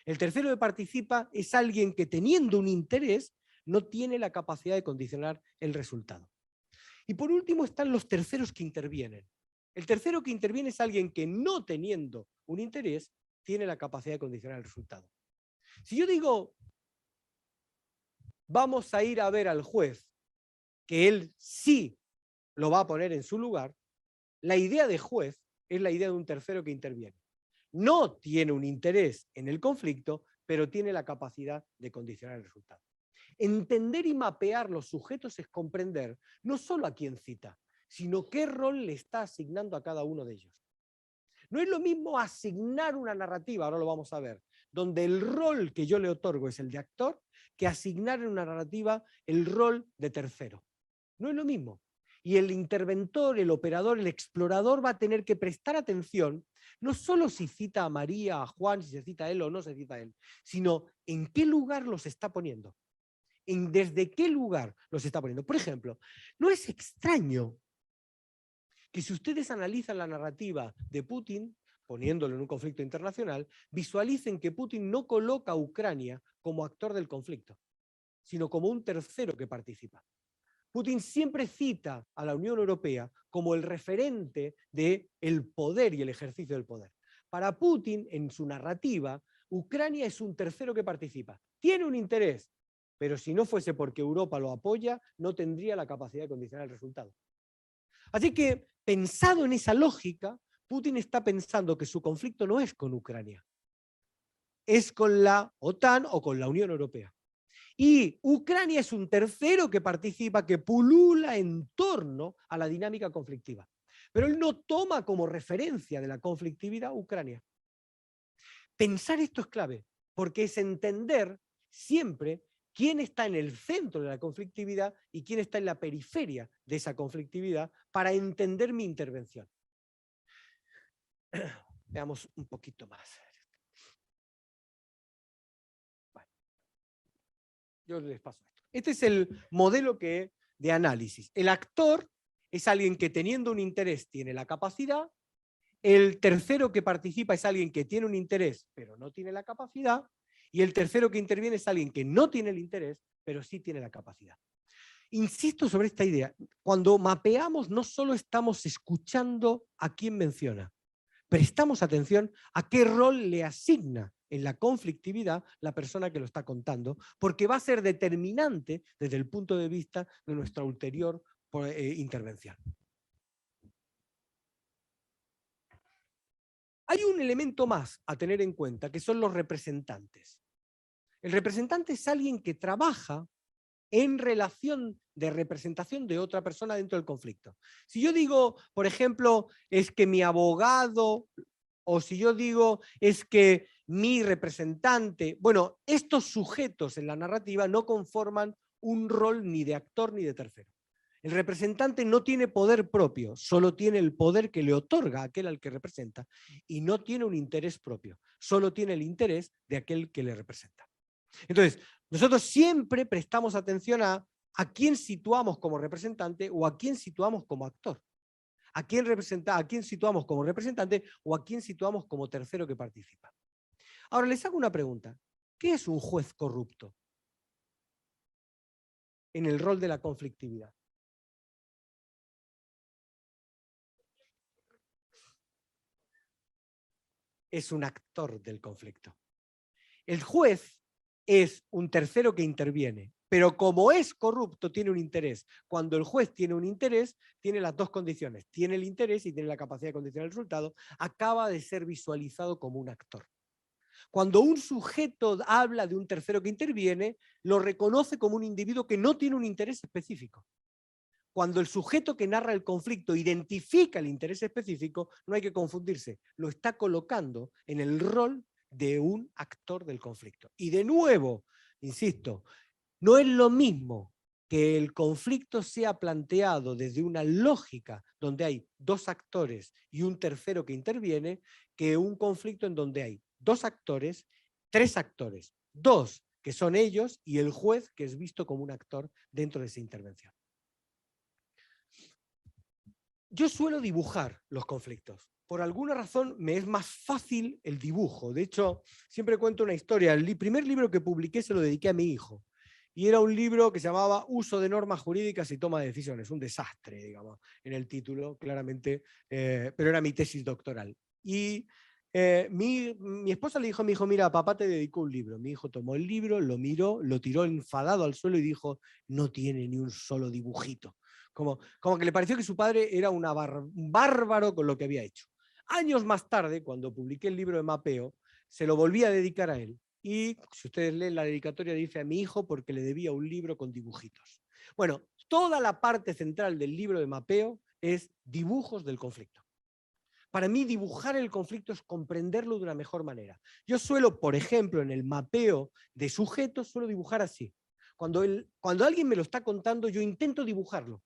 El tercero que participa es alguien que, teniendo un interés, no tiene la capacidad de condicionar el resultado. Y por último están los terceros que intervienen. El tercero que interviene es alguien que, no teniendo un interés, tiene la capacidad de condicionar el resultado. Si yo digo, vamos a ir a ver al juez, que él sí lo va a poner en su lugar, la idea de juez es la idea de un tercero que interviene. No tiene un interés en el conflicto, pero tiene la capacidad de condicionar el resultado. Entender y mapear los sujetos es comprender no solo a quién cita, sino qué rol le está asignando a cada uno de ellos. No es lo mismo asignar una narrativa, ahora lo vamos a ver, donde el rol que yo le otorgo es el de actor, que asignar en una narrativa el rol de tercero. No es lo mismo. Y el interventor, el operador, el explorador va a tener que prestar atención, no solo si cita a María, a Juan, si se cita a él o no se cita a él, sino en qué lugar los está poniendo. Desde qué lugar los está poniendo. Por ejemplo, no es extraño que si ustedes analizan la narrativa de Putin, poniéndolo en un conflicto internacional, visualicen que Putin no coloca a Ucrania como actor del conflicto, sino como un tercero que participa. Putin siempre cita a la Unión Europea como el referente del poder y el ejercicio del poder. Para Putin, en su narrativa, Ucrania es un tercero que participa. Tiene un interés, pero si no fuese porque Europa lo apoya, no tendría la capacidad de condicionar el resultado. Así que, pensado en esa lógica, Putin está pensando que su conflicto no es con Ucrania, es con la OTAN o con la Unión Europea. Y Ucrania es un tercero que participa, que pulula en torno a la dinámica conflictiva. Pero él no toma como referencia de la conflictividad Ucrania. Pensar esto es clave, porque es entender siempre quién está en el centro de la conflictividad y quién está en la periferia de esa conflictividad para entender mi intervención. Veamos un poquito más. Bueno, yo les paso esto. Este es el modelo de análisis. El actor es alguien que, teniendo un interés, tiene la capacidad. El tercero que participa es alguien que tiene un interés, pero no tiene la capacidad. Y el tercero que interviene es alguien que no tiene el interés, pero sí tiene la capacidad. Insisto sobre esta idea. Cuando mapeamos no solo estamos escuchando a quién menciona, prestamos atención a qué rol le asigna en la conflictividad la persona que lo está contando, porque va a ser determinante desde el punto de vista de nuestra ulterior intervención. Hay un elemento más a tener en cuenta, que son los representantes. El representante es alguien que trabaja en relación de representación de otra persona dentro del conflicto. Si yo digo, por ejemplo, es que mi abogado, o si yo digo es que mi representante, bueno, estos sujetos en la narrativa no conforman un rol ni de actor ni de tercero. El representante no tiene poder propio, solo tiene el poder que le otorga a aquel al que representa, y no tiene un interés propio, solo tiene el interés de aquel que le representa. Entonces, nosotros siempre prestamos atención a quién situamos como representante o a quién situamos como actor. A quién situamos como representante o a quién situamos como tercero que participa. Ahora les hago una pregunta. ¿Qué es un juez corrupto en el rol de la conflictividad? Es un actor del conflicto. El juez es un tercero que interviene, pero como es corrupto tiene un interés. Cuando el juez tiene un interés, tiene las dos condiciones. Tiene el interés y tiene la capacidad de condicionar el resultado. Acaba de ser visualizado como un actor. Cuando un sujeto habla de un tercero que interviene, lo reconoce como un individuo que no tiene un interés específico. Cuando el sujeto que narra el conflicto identifica el interés específico, no hay que confundirse, lo está colocando en el rol de un actor del conflicto. Y de nuevo, insisto, no es lo mismo que el conflicto sea planteado desde una lógica donde hay dos actores y un tercero que interviene, que un conflicto en donde hay dos actores, tres actores, dos que son ellos y el juez que es visto como un actor dentro de esa intervención. Yo suelo dibujar los conflictos. Por alguna razón me es más fácil el dibujo. De hecho, siempre cuento una historia. El primer libro que publiqué se lo dediqué a mi hijo. Y era un libro que se llamaba Uso de normas jurídicas y toma de decisiones. Un desastre, digamos, en el título, claramente. Pero era mi tesis doctoral. Y mi esposa le dijo a mi hijo, mira, papá te dedicó un libro. Mi hijo tomó el libro, lo miró, lo tiró enfadado al suelo y dijo, no tiene ni un solo dibujito. Como que le pareció que su padre era un bárbaro con lo que había hecho. Años más tarde, cuando publiqué el libro de mapeo, se lo volví a dedicar a él. Y si ustedes leen la dedicatoria, dice a mi hijo porque le debía un libro con dibujitos. Bueno, toda la parte central del libro de mapeo es dibujos del conflicto. Para mí, dibujar el conflicto es comprenderlo de una mejor manera. Yo suelo, por ejemplo, en el mapeo de sujetos, suelo dibujar así. Cuando alguien me lo está contando, yo intento dibujarlo.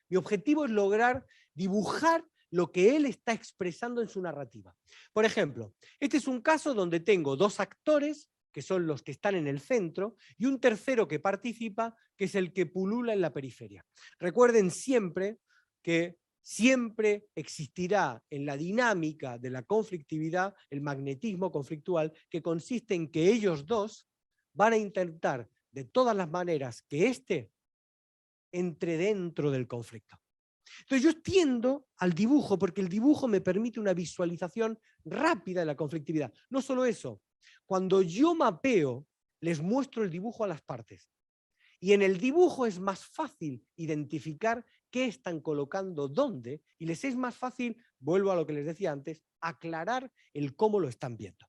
Mi objetivo es lograr dibujar lo que él está expresando en su narrativa. Por ejemplo, este es un caso donde tengo dos actores, que son los que están en el centro, y un tercero que participa, que es el que pulula en la periferia. Recuerden siempre que siempre existirá en la dinámica de la conflictividad el magnetismo conflictual, que consiste en que ellos dos van a intentar de todas las maneras que éste entre dentro del conflicto. Entonces yo tiendo al dibujo porque el dibujo me permite una visualización rápida de la conflictividad. No solo eso, cuando yo mapeo, les muestro el dibujo a las partes. Y en el dibujo es más fácil identificar qué están colocando dónde y les es más fácil, vuelvo a lo que les decía antes, aclarar el cómo lo están viendo.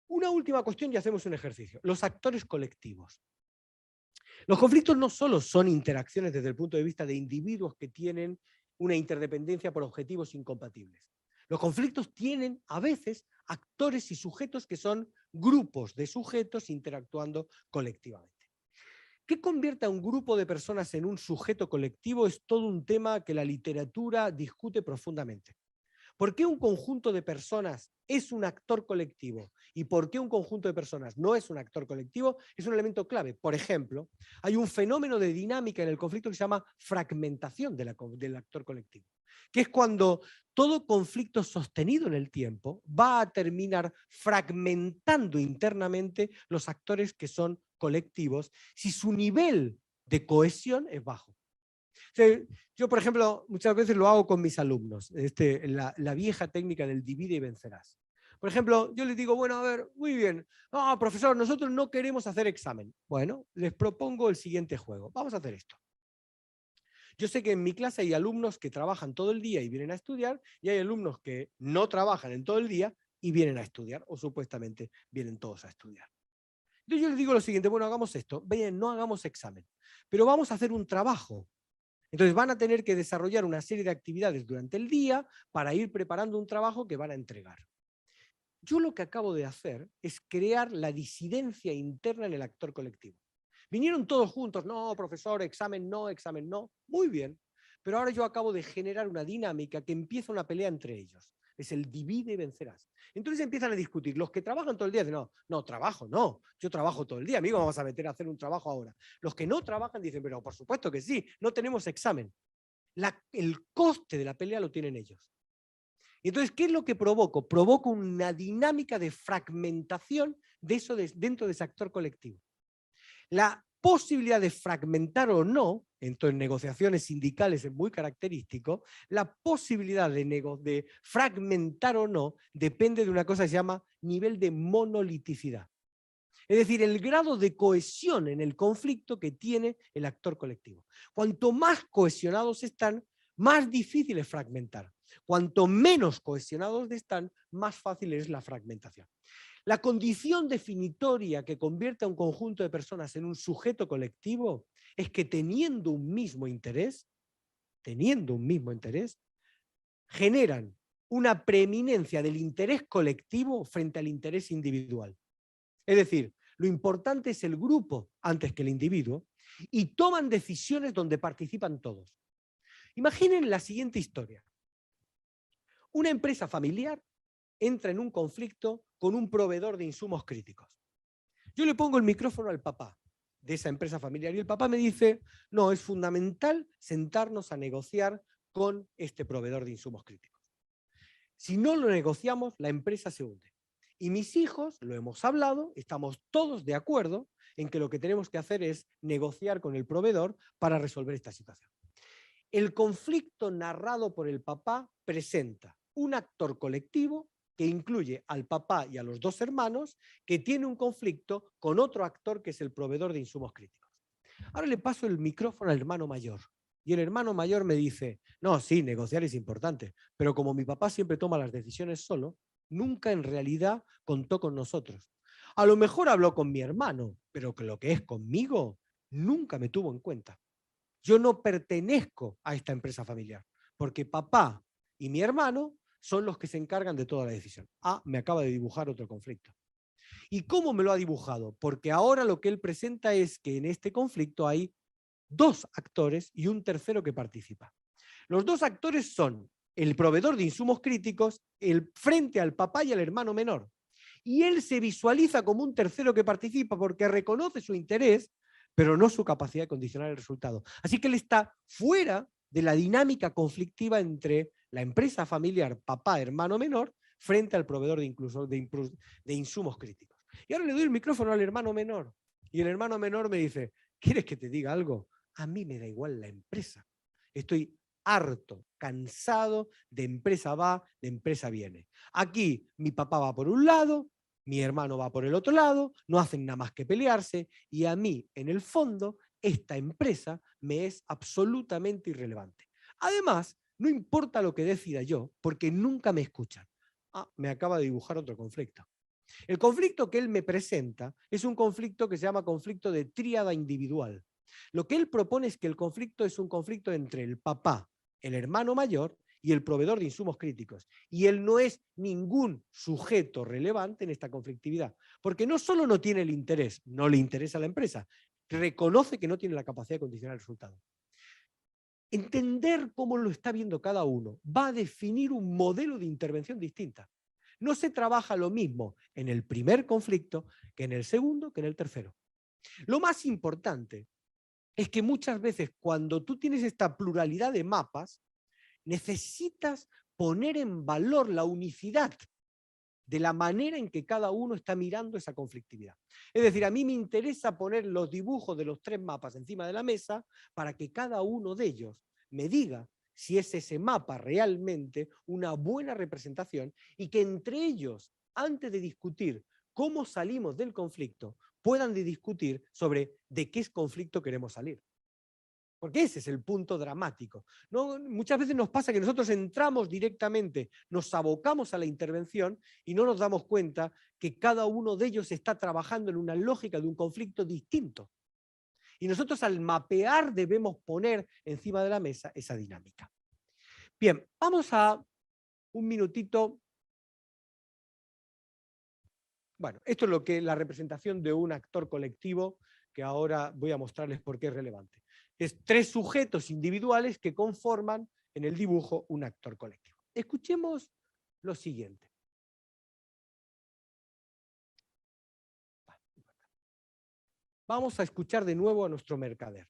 Una última cuestión y hacemos un ejercicio. Los actores colectivos. Los conflictos no solo son interacciones desde el punto de vista de individuos que tienen una interdependencia por objetivos incompatibles. Los conflictos tienen a veces actores y sujetos que son grupos de sujetos interactuando colectivamente. ¿Qué convierte a un grupo de personas en un sujeto colectivo? Es todo un tema que la literatura discute profundamente. ¿Por qué un conjunto de personas es un actor colectivo? ¿Y por qué un conjunto de personas no es un actor colectivo? Es un elemento clave. Por ejemplo, hay un fenómeno de dinámica en el conflicto que se llama fragmentación del actor colectivo, que es cuando todo conflicto sostenido en el tiempo va a terminar fragmentando internamente los actores que son colectivos si su nivel de cohesión es bajo. O sea, yo, por ejemplo, muchas veces lo hago con mis alumnos, la vieja técnica del divide y vencerás. Por ejemplo, yo les digo, bueno, a ver, muy bien, no, profesor, nosotros no queremos hacer examen. Bueno, les propongo el siguiente juego. Vamos a hacer esto. Yo sé que en mi clase hay alumnos que trabajan todo el día y vienen a estudiar, y hay alumnos que no trabajan en todo el día y vienen a estudiar, o supuestamente vienen todos a estudiar. Entonces yo les digo lo siguiente, bueno, hagamos esto, bien, no hagamos examen, pero vamos a hacer un trabajo. Entonces van a tener que desarrollar una serie de actividades durante el día para ir preparando un trabajo que van a entregar. Yo lo que acabo de hacer es crear la disidencia interna en el actor colectivo. Vinieron todos juntos, no, profesor, examen no, muy bien. Pero ahora yo acabo de generar una dinámica que empieza una pelea entre ellos. Es el divide y vencerás. Entonces empiezan a discutir. Los que trabajan todo el día dicen, no, trabajo, no. Yo trabajo todo el día, amigo, vamos a meter a hacer un trabajo ahora. Los que no trabajan dicen, pero por supuesto que sí, no tenemos examen. El coste de la pelea lo tienen ellos. Y entonces, ¿qué es lo que provoco? Provoco una dinámica de fragmentación de eso dentro de ese actor colectivo. La posibilidad de fragmentar o no, en negociaciones sindicales es muy característico, la posibilidad de fragmentar o no depende de una cosa que se llama nivel de monoliticidad. Es decir, el grado de cohesión en el conflicto que tiene el actor colectivo. Cuanto más cohesionados están, más difícil es fragmentar. Cuanto menos cohesionados están, más fácil es la fragmentación. La condición definitoria que convierte a un conjunto de personas en un sujeto colectivo es que teniendo un mismo interés, generan una preeminencia del interés colectivo frente al interés individual. Es decir, lo importante es el grupo antes que el individuo y toman decisiones donde participan todos. Imaginen la siguiente historia. Una empresa familiar entra en un conflicto con un proveedor de insumos críticos. Yo le pongo el micrófono al papá de esa empresa familiar y el papá me dice, no, es fundamental sentarnos a negociar con este proveedor de insumos críticos. Si no lo negociamos, la empresa se hunde. Y mis hijos, lo hemos hablado, estamos todos de acuerdo en que lo que tenemos que hacer es negociar con el proveedor para resolver esta situación. El conflicto narrado por el papá presenta un actor colectivo que incluye al papá y a los dos hermanos, que tiene un conflicto con otro actor que es el proveedor de insumos críticos. Ahora le paso el micrófono al hermano mayor. Y el hermano mayor me dice, no, sí, negociar es importante, pero como mi papá siempre toma las decisiones solo, nunca en realidad contó con nosotros. A lo mejor habló con mi hermano, pero que lo que es conmigo, nunca me tuvo en cuenta. Yo no pertenezco a esta empresa familiar, porque papá y mi hermano son los que se encargan de toda la decisión. Ah, me acaba de dibujar otro conflicto. ¿Y cómo me lo ha dibujado? Porque ahora lo que él presenta es que en este conflicto hay dos actores y un tercero que participa. Los dos actores son el proveedor de insumos críticos, el frente al papá y al hermano menor. Y él se visualiza como un tercero que participa porque reconoce su interés, pero no su capacidad de condicionar el resultado. Así que él está fuera de la dinámica conflictiva entre la empresa familiar papá, hermano menor, frente al proveedor de insumos críticos. Y ahora le doy el micrófono al hermano menor. Y el hermano menor me dice, ¿quieres que te diga algo? A mí me da igual la empresa. Estoy harto, cansado de empresa va, de empresa viene. Aquí mi papá va por un lado, mi hermano va por el otro lado, no hacen nada más que pelearse y a mí, en el fondo, esta empresa me es absolutamente irrelevante. Además, no importa lo que decida yo, porque nunca me escuchan. Ah, me acaba de dibujar otro conflicto. El conflicto que él me presenta es un conflicto que se llama conflicto de tríada individual. Lo que él propone es que el conflicto es un conflicto entre el papá, el hermano mayor y el proveedor de insumos críticos. Y él no es ningún sujeto relevante en esta conflictividad, porque no solo no tiene el interés, no le interesa a la empresa, reconoce que no tiene la capacidad de condicionar el resultado. Entender cómo lo está viendo cada uno va a definir un modelo de intervención distinta. No se trabaja lo mismo en el primer conflicto que en el segundo, que en el tercero. Lo más importante es que muchas veces cuando tú tienes esta pluralidad de mapas, necesitas poner en valor la unicidad de la manera en que cada uno está mirando esa conflictividad. Es decir, a mí me interesa poner los dibujos de los 3 mapas encima de la mesa para que cada uno de ellos me diga si es ese mapa realmente una buena representación y que entre ellos, antes de discutir cómo salimos del conflicto, puedan discutir sobre de qué conflicto queremos salir. Porque ese es el punto dramático. ¿No? Muchas veces nos pasa que nosotros entramos directamente, nos abocamos a la intervención y no nos damos cuenta que cada uno de ellos está trabajando en una lógica de un conflicto distinto. Y nosotros al mapear debemos poner encima de la mesa esa dinámica. Bien, vamos a un minutito. Bueno, esto es lo que la representación de un actor colectivo, que ahora voy a mostrarles por qué es relevante. Es 3 sujetos individuales que conforman en el dibujo un actor colectivo. Escuchemos lo siguiente. Vamos a escuchar de nuevo a nuestro mercader.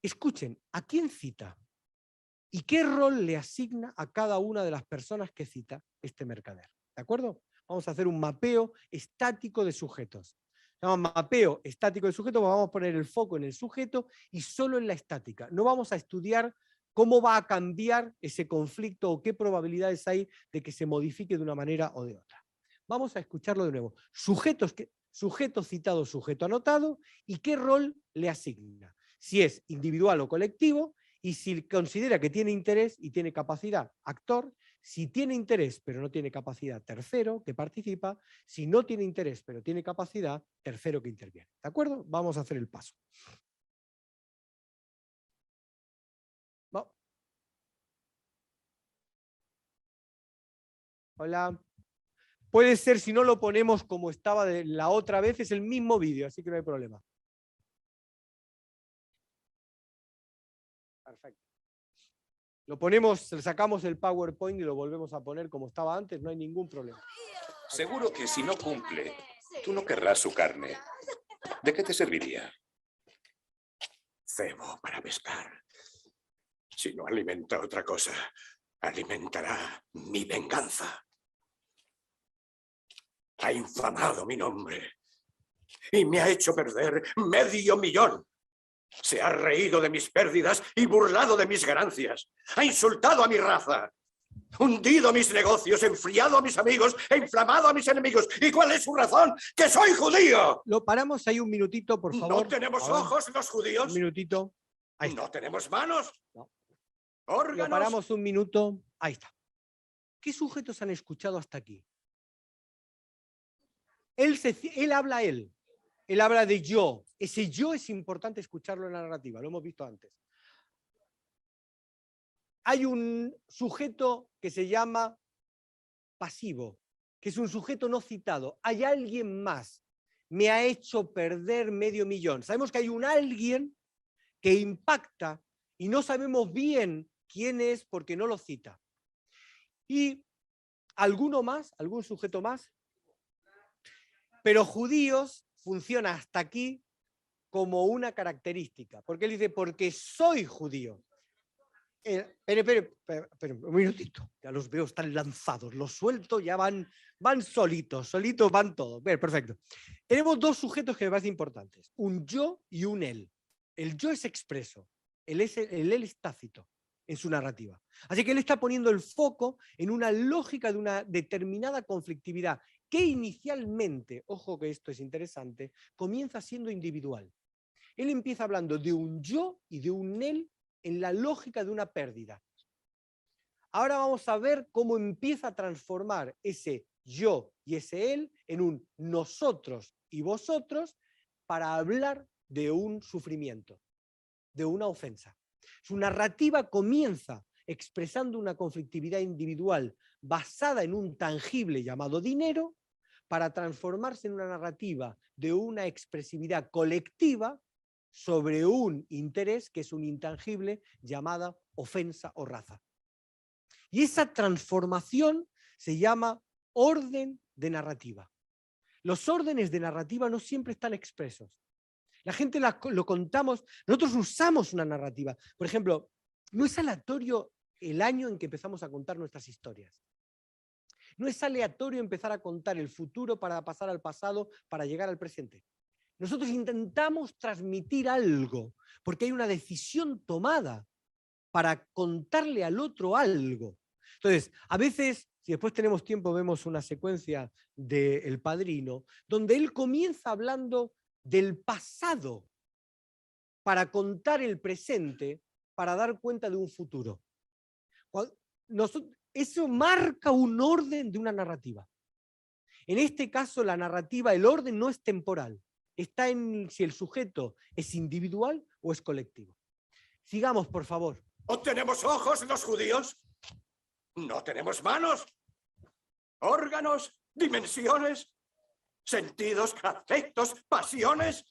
Escuchen, ¿a quién cita? ¿Y qué rol le asigna a cada una de las personas que cita este mercader? ¿De acuerdo? Vamos a hacer un mapeo estático de sujetos. Se llama mapeo estático de sujetos, vamos a poner el foco en el sujeto y solo en la estática. No vamos a estudiar cómo va a cambiar ese conflicto o qué probabilidades hay de que se modifique de una manera o de otra. Vamos a escucharlo de nuevo. Sujeto citado, sujeto anotado, y qué rol le asigna. Si es individual o colectivo, y si considera que tiene interés y tiene capacidad, actor. Si tiene interés pero no tiene capacidad, tercero que participa. Si no tiene interés pero tiene capacidad, tercero que interviene. ¿De acuerdo? Vamos a hacer el paso. ¿No? Hola. Puede ser, si no lo ponemos como estaba de la otra vez, es el mismo vídeo, así que no hay problema. Perfecto. Lo ponemos, sacamos el PowerPoint y lo volvemos a poner como estaba antes, no hay ningún problema. Seguro que si no cumple, tú no querrás su carne. ¿De qué te serviría? Cebo para pescar. Si no alimenta otra cosa, alimentará mi venganza. Ha infamado mi nombre y me ha hecho perder $500 000. Se ha reído de mis pérdidas y burlado de mis ganancias. Ha insultado a mi raza, hundido mis negocios, enfriado a mis amigos e inflamado a mis enemigos. ¿Y cuál es su razón? ¡Que soy judío! Lo paramos ahí un minutito, por favor. ¿No tenemos ojos los judíos? Un minutito. Ahí está. ¿No tenemos manos? No. ¿Órganos? Lo paramos un minuto. Ahí está. ¿Qué sujetos han escuchado hasta aquí? Él habla él. Él habla de yo. Ese yo es importante escucharlo en la narrativa, lo hemos visto antes. Hay un sujeto que se llama pasivo, que es un sujeto no citado. Hay alguien más. Me ha hecho perder $500 000. Sabemos que hay un alguien que impacta y no sabemos bien quién es porque no lo cita. ¿Y alguno más? ¿Algún sujeto más? Pero judíos funciona hasta aquí como una característica, porque él dice, porque soy judío. Espere, un minutito, ya los veo, están lanzados, los suelto, ya van solitos van todos. Bien, perfecto. Tenemos 2 sujetos que me parecen importantes, un yo y un él. El yo es expreso, el él es tácito en su narrativa. Así que él está poniendo el foco en una lógica de una determinada conflictividad que inicialmente, ojo que esto es interesante, comienza siendo individual. Él empieza hablando de un yo y de un él en la lógica de una pérdida. Ahora vamos a ver cómo empieza a transformar ese yo y ese él en un nosotros y vosotros para hablar de un sufrimiento, de una ofensa. Su narrativa comienza expresando una conflictividad individual basada en un tangible llamado dinero, para transformarse en una narrativa de una expresividad colectiva sobre un interés que es un intangible llamada ofensa o raza. Y esa transformación se llama orden de narrativa. Los órdenes de narrativa no siempre están expresos. La gente lo contamos, nosotros usamos una narrativa. Por ejemplo, no es aleatorio el año en que empezamos a contar nuestras historias. No es aleatorio empezar a contar el futuro para pasar al pasado, para llegar al presente. Nosotros intentamos transmitir algo, porque hay una decisión tomada para contarle al otro algo. Entonces, a veces, si después tenemos tiempo, vemos una secuencia de El Padrino, donde él comienza hablando del pasado para contar el presente, para dar cuenta de un futuro. Eso marca un orden de una narrativa. En este caso, la narrativa, el orden no es temporal. Está en si el sujeto es individual o es colectivo. Sigamos, por favor. ¿No tenemos ojos los judíos? ¿No tenemos manos? ¿Órganos? ¿Dimensiones? ¿Sentidos? ¿Afectos? ¿Pasiones?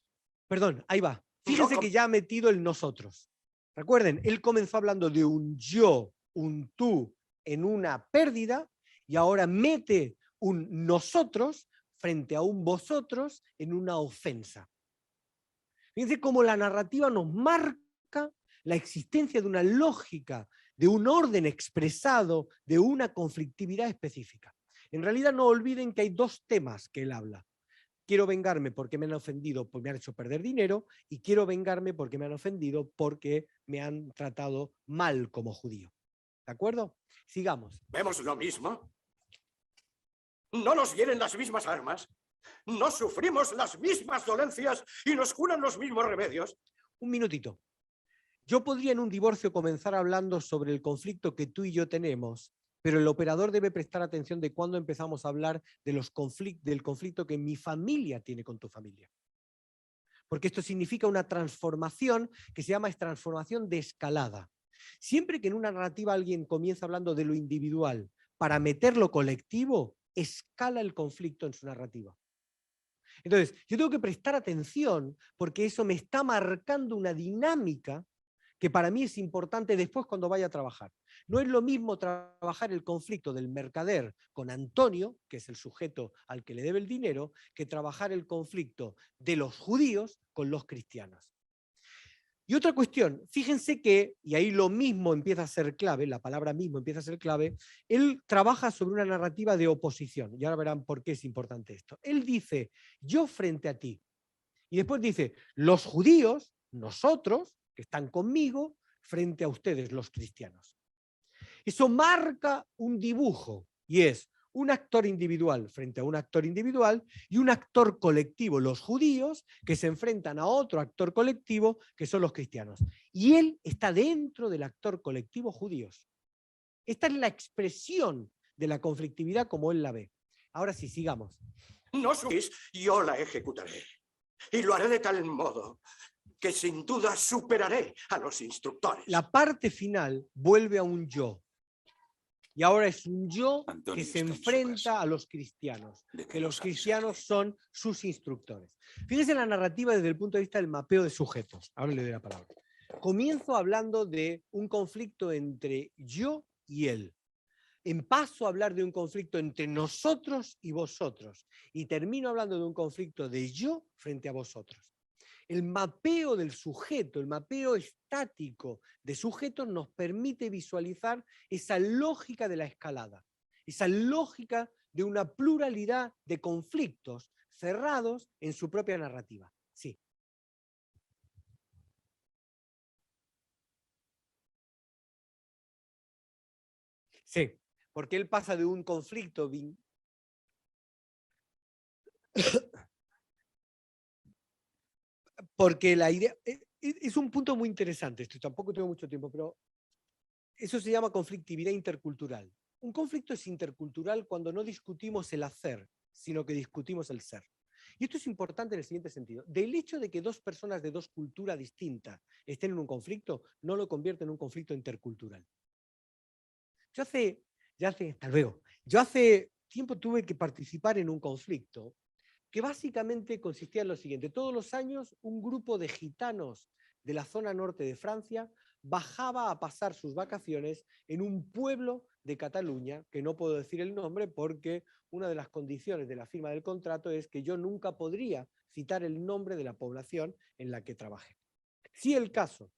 Perdón, ahí va. Fíjense que ya ha metido el nosotros. Recuerden, él comenzó hablando de un yo, un tú en una pérdida y ahora mete un nosotros frente a un vosotros en una ofensa. Fíjense cómo la narrativa nos marca la existencia de una lógica, de un orden expresado, de una conflictividad específica. En realidad no olviden que hay dos temas que él habla. Quiero vengarme porque me han ofendido, porque me han hecho perder dinero, y quiero vengarme porque me han ofendido, porque me han tratado mal como judío. ¿De acuerdo? Sigamos. ¿Vemos lo mismo? ¿No nos hieren las mismas armas? ¿No sufrimos las mismas dolencias y nos curan los mismos remedios? Un minutito. Yo podría en un divorcio comenzar hablando sobre el conflicto que tú y yo tenemos, pero el operador debe prestar atención de cuándo empezamos a hablar de del conflicto que mi familia tiene con tu familia. Porque esto significa una transformación que se llama transformación de escalada. Siempre que en una narrativa alguien comienza hablando de lo individual para meter lo colectivo, escala el conflicto en su narrativa. Entonces, yo tengo que prestar atención porque eso me está marcando una dinámica que para mí es importante después cuando vaya a trabajar. No es lo mismo trabajar el conflicto del mercader con Antonio, que es el sujeto al que le debe el dinero, que trabajar el conflicto de los judíos con los cristianos. Y otra cuestión, fíjense que, y ahí lo mismo empieza a ser clave, la palabra mismo empieza a ser clave, él trabaja sobre una narrativa de oposición, y ahora verán por qué es importante esto. Él dice, yo frente a ti, y después dice, los judíos, nosotros, que están conmigo, frente a ustedes, los cristianos. Eso marca un dibujo, y es un actor individual frente a un actor individual y un actor colectivo, los judíos, que se enfrentan a otro actor colectivo, que son los cristianos. Y él está dentro del actor colectivo judíos. Esta es la expresión de la conflictividad como él la ve. Ahora sí, sigamos. No subís, yo la ejecutaré. Y lo haré de tal modo que sin duda superaré a los instructores. La parte final vuelve a un yo. Y ahora es un yo Antonio que se está en su enfrenta casa. a los cristianos, ¿De qué que los nos cristianos avisaré? son sus instructores. Fíjense la narrativa desde el punto de vista del mapeo de sujetos. Ahora le doy la palabra. Comienzo hablando de un conflicto entre yo y él. Paso a hablar de un conflicto entre nosotros y vosotros. Y termino hablando de un conflicto de yo frente a vosotros. El mapeo del sujeto, el mapeo estático de sujetos nos permite visualizar esa lógica de la escalada, esa lógica de una pluralidad de conflictos cerrados en su propia narrativa. Sí. Sí, porque él pasa de un conflicto porque la idea es un punto muy interesante, esto tampoco tengo mucho tiempo, pero eso se llama conflictividad intercultural. Un conflicto es intercultural cuando no discutimos el hacer, sino que discutimos el ser. Y esto es importante en el siguiente sentido. Del hecho de que dos personas de dos culturas distintas estén en un conflicto, no lo convierte en un conflicto intercultural. Yo hace tiempo tuve que participar en un conflicto que básicamente consistía en lo siguiente. Todos los años un grupo de gitanos de la zona norte de Francia bajaba a pasar sus vacaciones en un pueblo de Cataluña, que no puedo decir el nombre porque una de las condiciones de la firma del contrato es que yo nunca podría citar el nombre de la población en la que trabajé. Si el caso,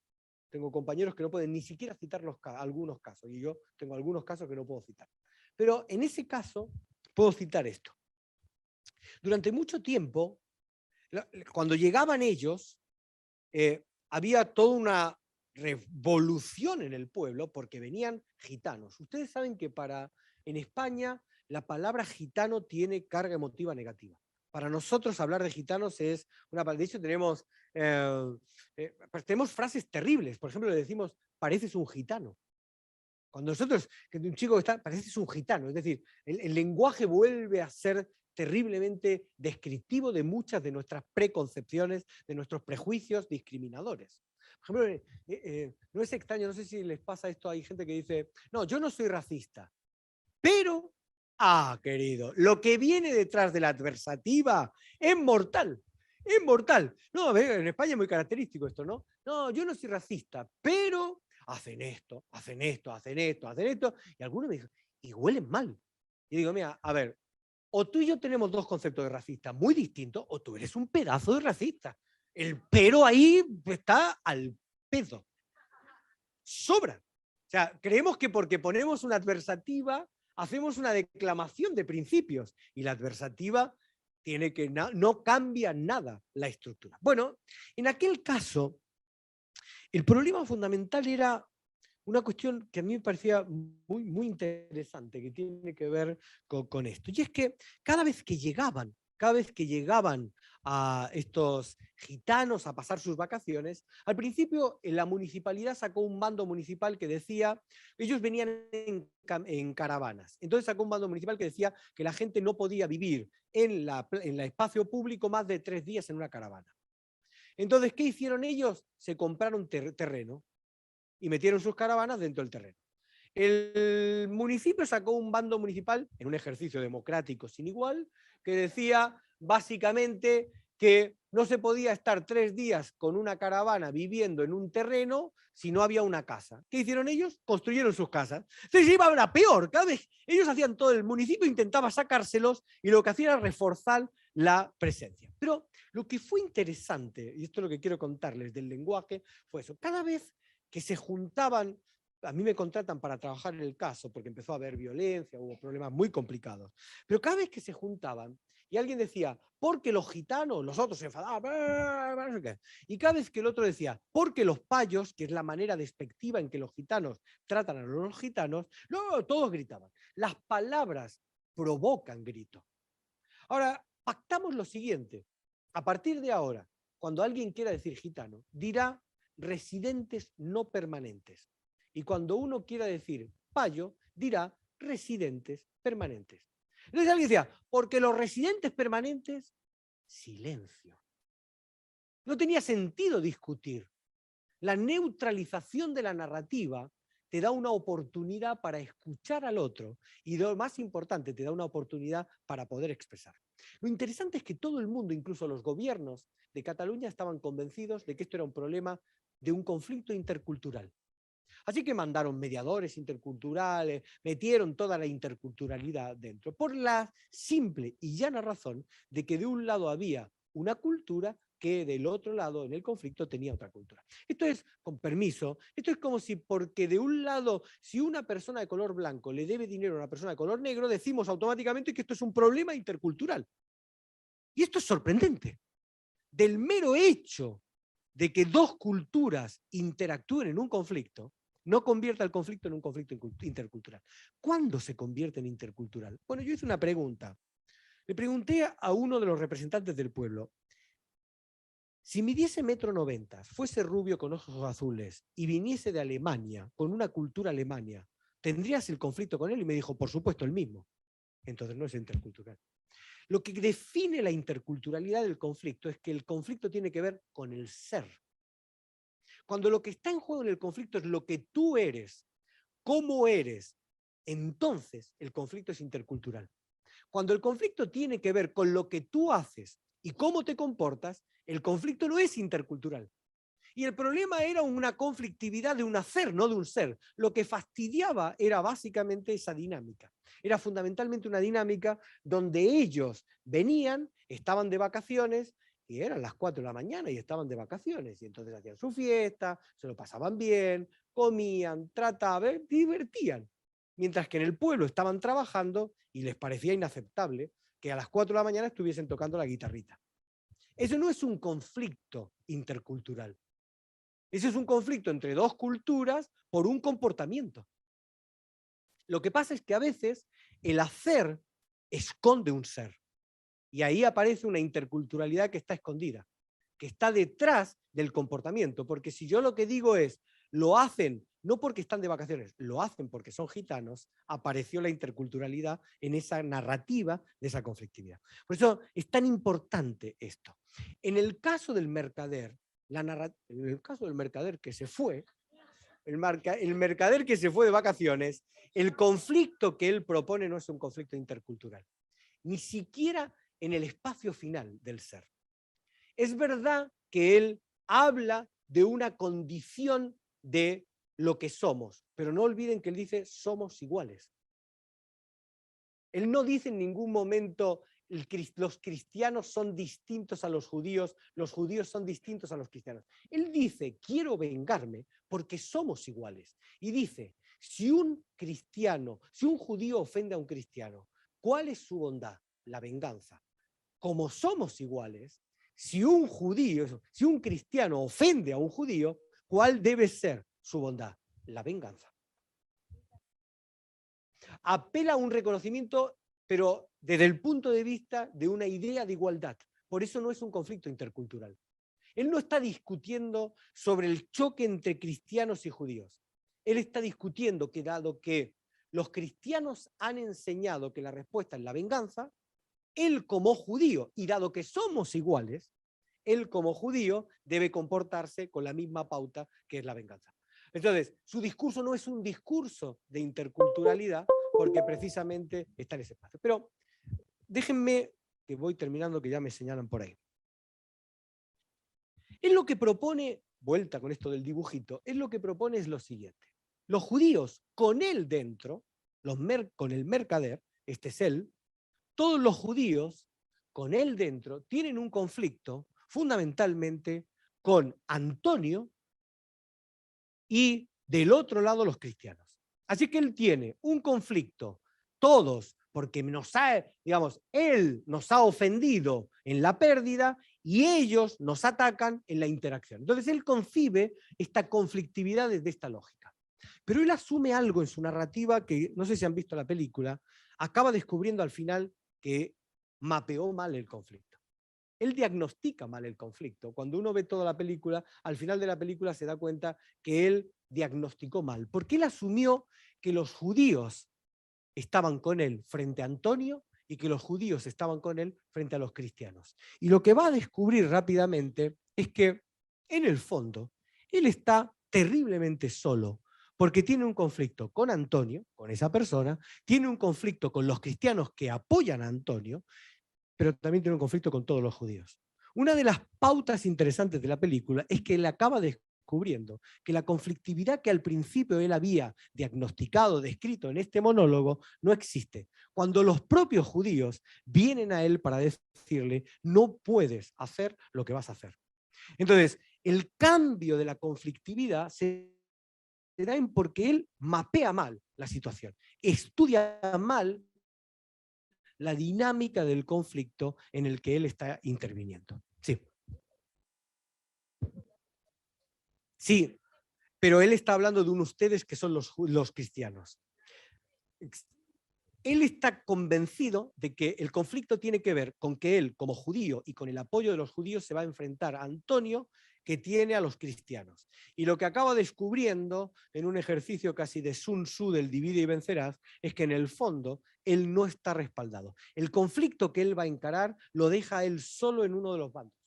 tengo compañeros que no pueden ni siquiera citar algunos casos, y yo tengo algunos casos que no puedo citar. Pero en ese caso, puedo citar esto. Durante mucho tiempo, cuando llegaban ellos, había toda una revolución en el pueblo porque venían gitanos. Ustedes saben que en España la palabra gitano tiene carga emotiva negativa. Para nosotros hablar de gitanos es una... De hecho tenemos frases terribles. Por ejemplo, le decimos, pareces un gitano. Cuando nosotros, que un chico que está, pareces un gitano. Es decir, el lenguaje vuelve a ser terriblemente descriptivo de muchas de nuestras preconcepciones, de nuestros prejuicios discriminadores. Por ejemplo, no es extraño, no sé si les pasa esto, hay gente que dice, no, yo no soy racista, pero, querido, lo que viene detrás de la adversativa es mortal. Es mortal. No, a ver, en España es muy característico esto, ¿no? No, yo no soy racista, pero hacen esto, hacen esto, hacen esto, hacen esto. Y algunos me dicen, y huelen mal. Y digo, mira, a ver, o tú y yo tenemos dos conceptos de racista muy distintos, o tú eres un pedazo de racista. El pero ahí está al pedo. Sobra. O sea, creemos que porque ponemos una adversativa, hacemos una declamación de principios, y la adversativa tiene que no cambia nada la estructura. Bueno, en aquel caso, el problema fundamental era una cuestión que a mí me parecía muy, muy interesante, que tiene que ver con esto. Y es que cada vez que llegaban a estos gitanos a pasar sus vacaciones, al principio la municipalidad sacó un bando municipal que decía, ellos venían en caravanas, entonces sacó un bando municipal que decía que la gente no podía vivir en el espacio público más de 3 días en una caravana. Entonces, ¿qué hicieron ellos? Se compraron terreno y metieron sus caravanas dentro del terreno. El municipio sacó un bando municipal, en un ejercicio democrático sin igual, que decía básicamente que no se podía estar 3 días con una caravana viviendo en un terreno si no había una casa. ¿Qué hicieron ellos? Construyeron sus casas. Entonces iba a peor. Cada vez ellos hacían todo, el municipio intentaba sacárselos y lo que hacía era reforzar la presencia. Pero lo que fue interesante, y esto es lo que quiero contarles del lenguaje, fue eso. Cada vez que se juntaban, a mí me contratan para trabajar en el caso porque empezó a haber violencia, hubo problemas muy complicados, pero cada vez que se juntaban y alguien decía, porque los gitanos, los otros se enfadaban, no sé qué. Y cada vez que el otro decía, porque los payos, que es la manera despectiva en que los gitanos tratan a los gitanos, no, todos gritaban. Las palabras provocan grito. Ahora, pactamos lo siguiente. A partir de ahora, cuando alguien quiera decir gitano, dirá residentes no permanentes. Y cuando uno quiera decir payo, dirá residentes permanentes. Entonces alguien decía, porque los residentes permanentes, silencio. No tenía sentido discutir. La neutralización de la narrativa te da una oportunidad para escuchar al otro y lo más importante, te da una oportunidad para poder expresar. Lo interesante es que todo el mundo, incluso los gobiernos de Cataluña, estaban convencidos de que esto era un problema de un conflicto intercultural. Así que mandaron mediadores interculturales, metieron toda la interculturalidad dentro, por la simple y llana razón de que de un lado había una cultura que del otro lado en el conflicto tenía otra cultura. Esto es, con permiso, esto es como si porque de un lado, si una persona de color blanco le debe dinero a una persona de color negro, decimos automáticamente que esto es un problema intercultural. Y esto es sorprendente. Del mero hecho de que dos culturas interactúen en un conflicto, no convierta el conflicto en un conflicto intercultural. ¿Cuándo se convierte en intercultural? Bueno, yo hice una pregunta. Le pregunté a uno de los representantes del pueblo, si midiese 1,90 m, fuese rubio con ojos azules y viniese de Alemania, con una cultura alemana, ¿tendrías el conflicto con él? Y me dijo, por supuesto, el mismo. Entonces no es intercultural. Lo que define la interculturalidad del conflicto es que el conflicto tiene que ver con el ser. Cuando lo que está en juego en el conflicto es lo que tú eres, cómo eres, entonces el conflicto es intercultural. Cuando el conflicto tiene que ver con lo que tú haces y cómo te comportas, el conflicto no es intercultural. Y el problema era una conflictividad de un hacer, no de un ser. Lo que fastidiaba era básicamente esa dinámica. Era fundamentalmente una dinámica donde ellos venían, estaban de vacaciones, y eran las 4 de la mañana y estaban de vacaciones. Y entonces hacían su fiesta, se lo pasaban bien, comían, trataban, divertían. mientras que en el pueblo estaban trabajando y les parecía inaceptable que a las 4 de la mañana estuviesen tocando la guitarrita. Eso no es un conflicto intercultural. Ese es un conflicto entre dos culturas por un comportamiento. Lo que pasa es que a veces el hacer esconde un ser. Y ahí aparece una interculturalidad que está escondida, que está detrás del comportamiento. Porque si yo lo que digo es, lo hacen no porque están de vacaciones, lo hacen porque son gitanos, apareció la interculturalidad en esa narrativa de esa conflictividad. Por eso es tan importante esto. En el caso del mercader, en el caso del mercader que se fue, el mercader que se fue de vacaciones, el conflicto que él propone no es un conflicto intercultural, ni siquiera en el espacio final del ser. Es verdad que él habla de una condición de lo que somos, pero no olviden que él dice somos iguales. Él no dice en ningún momento los cristianos son distintos a los judíos son distintos a los cristianos. Él dice quiero vengarme porque somos iguales. Y dice, si un judío ofende a un cristiano, ¿cuál es su bondad? La venganza. Como somos iguales, si un cristiano ofende a un judío, ¿cuál debe ser su bondad? La venganza. Apela a un reconocimiento, pero desde el punto de vista de una idea de igualdad. Por eso no es un conflicto intercultural. Él no está discutiendo sobre el choque entre cristianos y judíos. Él está discutiendo que dado que los cristianos han enseñado que la respuesta es la venganza, él como judío, y dado que somos iguales, él como judío debe comportarse con la misma pauta que es la venganza. Entonces, su discurso no es un discurso de interculturalidad porque precisamente está en ese espacio. Pero déjenme, que voy terminando, que ya me señalan por ahí. Él lo que propone, vuelta con esto del dibujito, él lo que propone es lo siguiente. Los judíos con él dentro, con el mercader, este es él, todos los judíos con él dentro tienen un conflicto fundamentalmente con Antonio y del otro lado los cristianos. Así que él tiene un conflicto, todos, porque él nos ha ofendido en la pérdida y ellos nos atacan en la interacción. Entonces él concibe esta conflictividad desde esta lógica. Pero él asume algo en su narrativa que, no sé si han visto la película, acaba descubriendo al final que mapeó mal el conflicto. Él diagnostica mal el conflicto. Cuando uno ve toda la película, al final de la película se da cuenta que él diagnosticó mal, porque él asumió que los judíos estaban con él frente a Antonio y que los judíos estaban con él frente a los cristianos. Y lo que va a descubrir rápidamente es que, en el fondo, él está terriblemente solo, porque tiene un conflicto con Antonio, con esa persona, tiene un conflicto con los cristianos que apoyan a Antonio, pero también tiene un conflicto con todos los judíos. Una de las pautas interesantes de la película es que él acaba descubriendo que la conflictividad que al principio él había diagnosticado, descrito en este monólogo, no existe. Cuando los propios judíos vienen a él para decirle, no puedes hacer lo que vas a hacer. Entonces, el cambio de la conflictividad se da en porque él mapea mal la situación, estudia mal la dinámica del conflicto en el que él está interviniendo. Sí. Sí, pero él está hablando de un ustedes que son los cristianos. Él está convencido de que el conflicto tiene que ver con que él, como judío y con el apoyo de los judíos, se va a enfrentar a Antonio, que tiene a los cristianos. Y lo que acaba descubriendo, en un ejercicio casi de Sun Tzu del divide y vencerás, es que en el fondo él no está respaldado. El conflicto que él va a encarar lo deja él solo en uno de los bandos.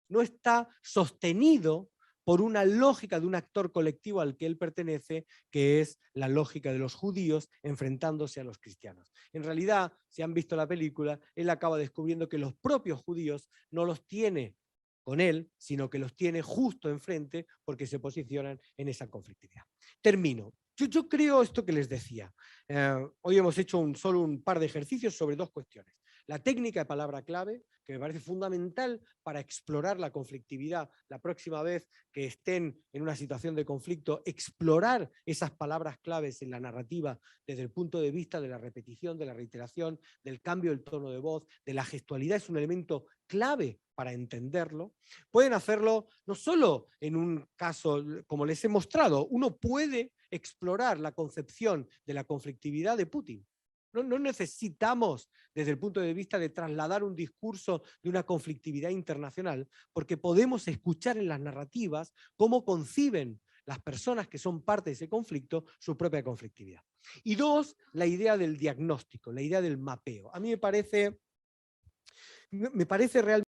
No está sostenido por una lógica de un actor colectivo al que él pertenece, que es la lógica de los judíos enfrentándose a los cristianos. En realidad, si han visto la película, él acaba descubriendo que los propios judíos no los tiene con él, sino que los tiene justo enfrente porque se posicionan en esa conflictividad. Termino. Yo creo esto que les decía. Hoy hemos hecho solo un par de ejercicios sobre dos cuestiones. La técnica de palabra clave, que me parece fundamental para explorar la conflictividad. La próxima vez que estén en una situación de conflicto, explorar esas palabras claves en la narrativa desde el punto de vista de la repetición, de la reiteración, del cambio del tono de voz, de la gestualidad, es un elemento clave para entenderlo. Pueden hacerlo no solo en un caso, como les he mostrado, uno puede explorar la concepción de la conflictividad de Putin. No necesitamos, desde el punto de vista de trasladar un discurso de una conflictividad internacional, porque podemos escuchar en las narrativas cómo conciben las personas que son parte de ese conflicto su propia conflictividad. Y dos, la idea del diagnóstico, la idea del mapeo. A mí me parece realmente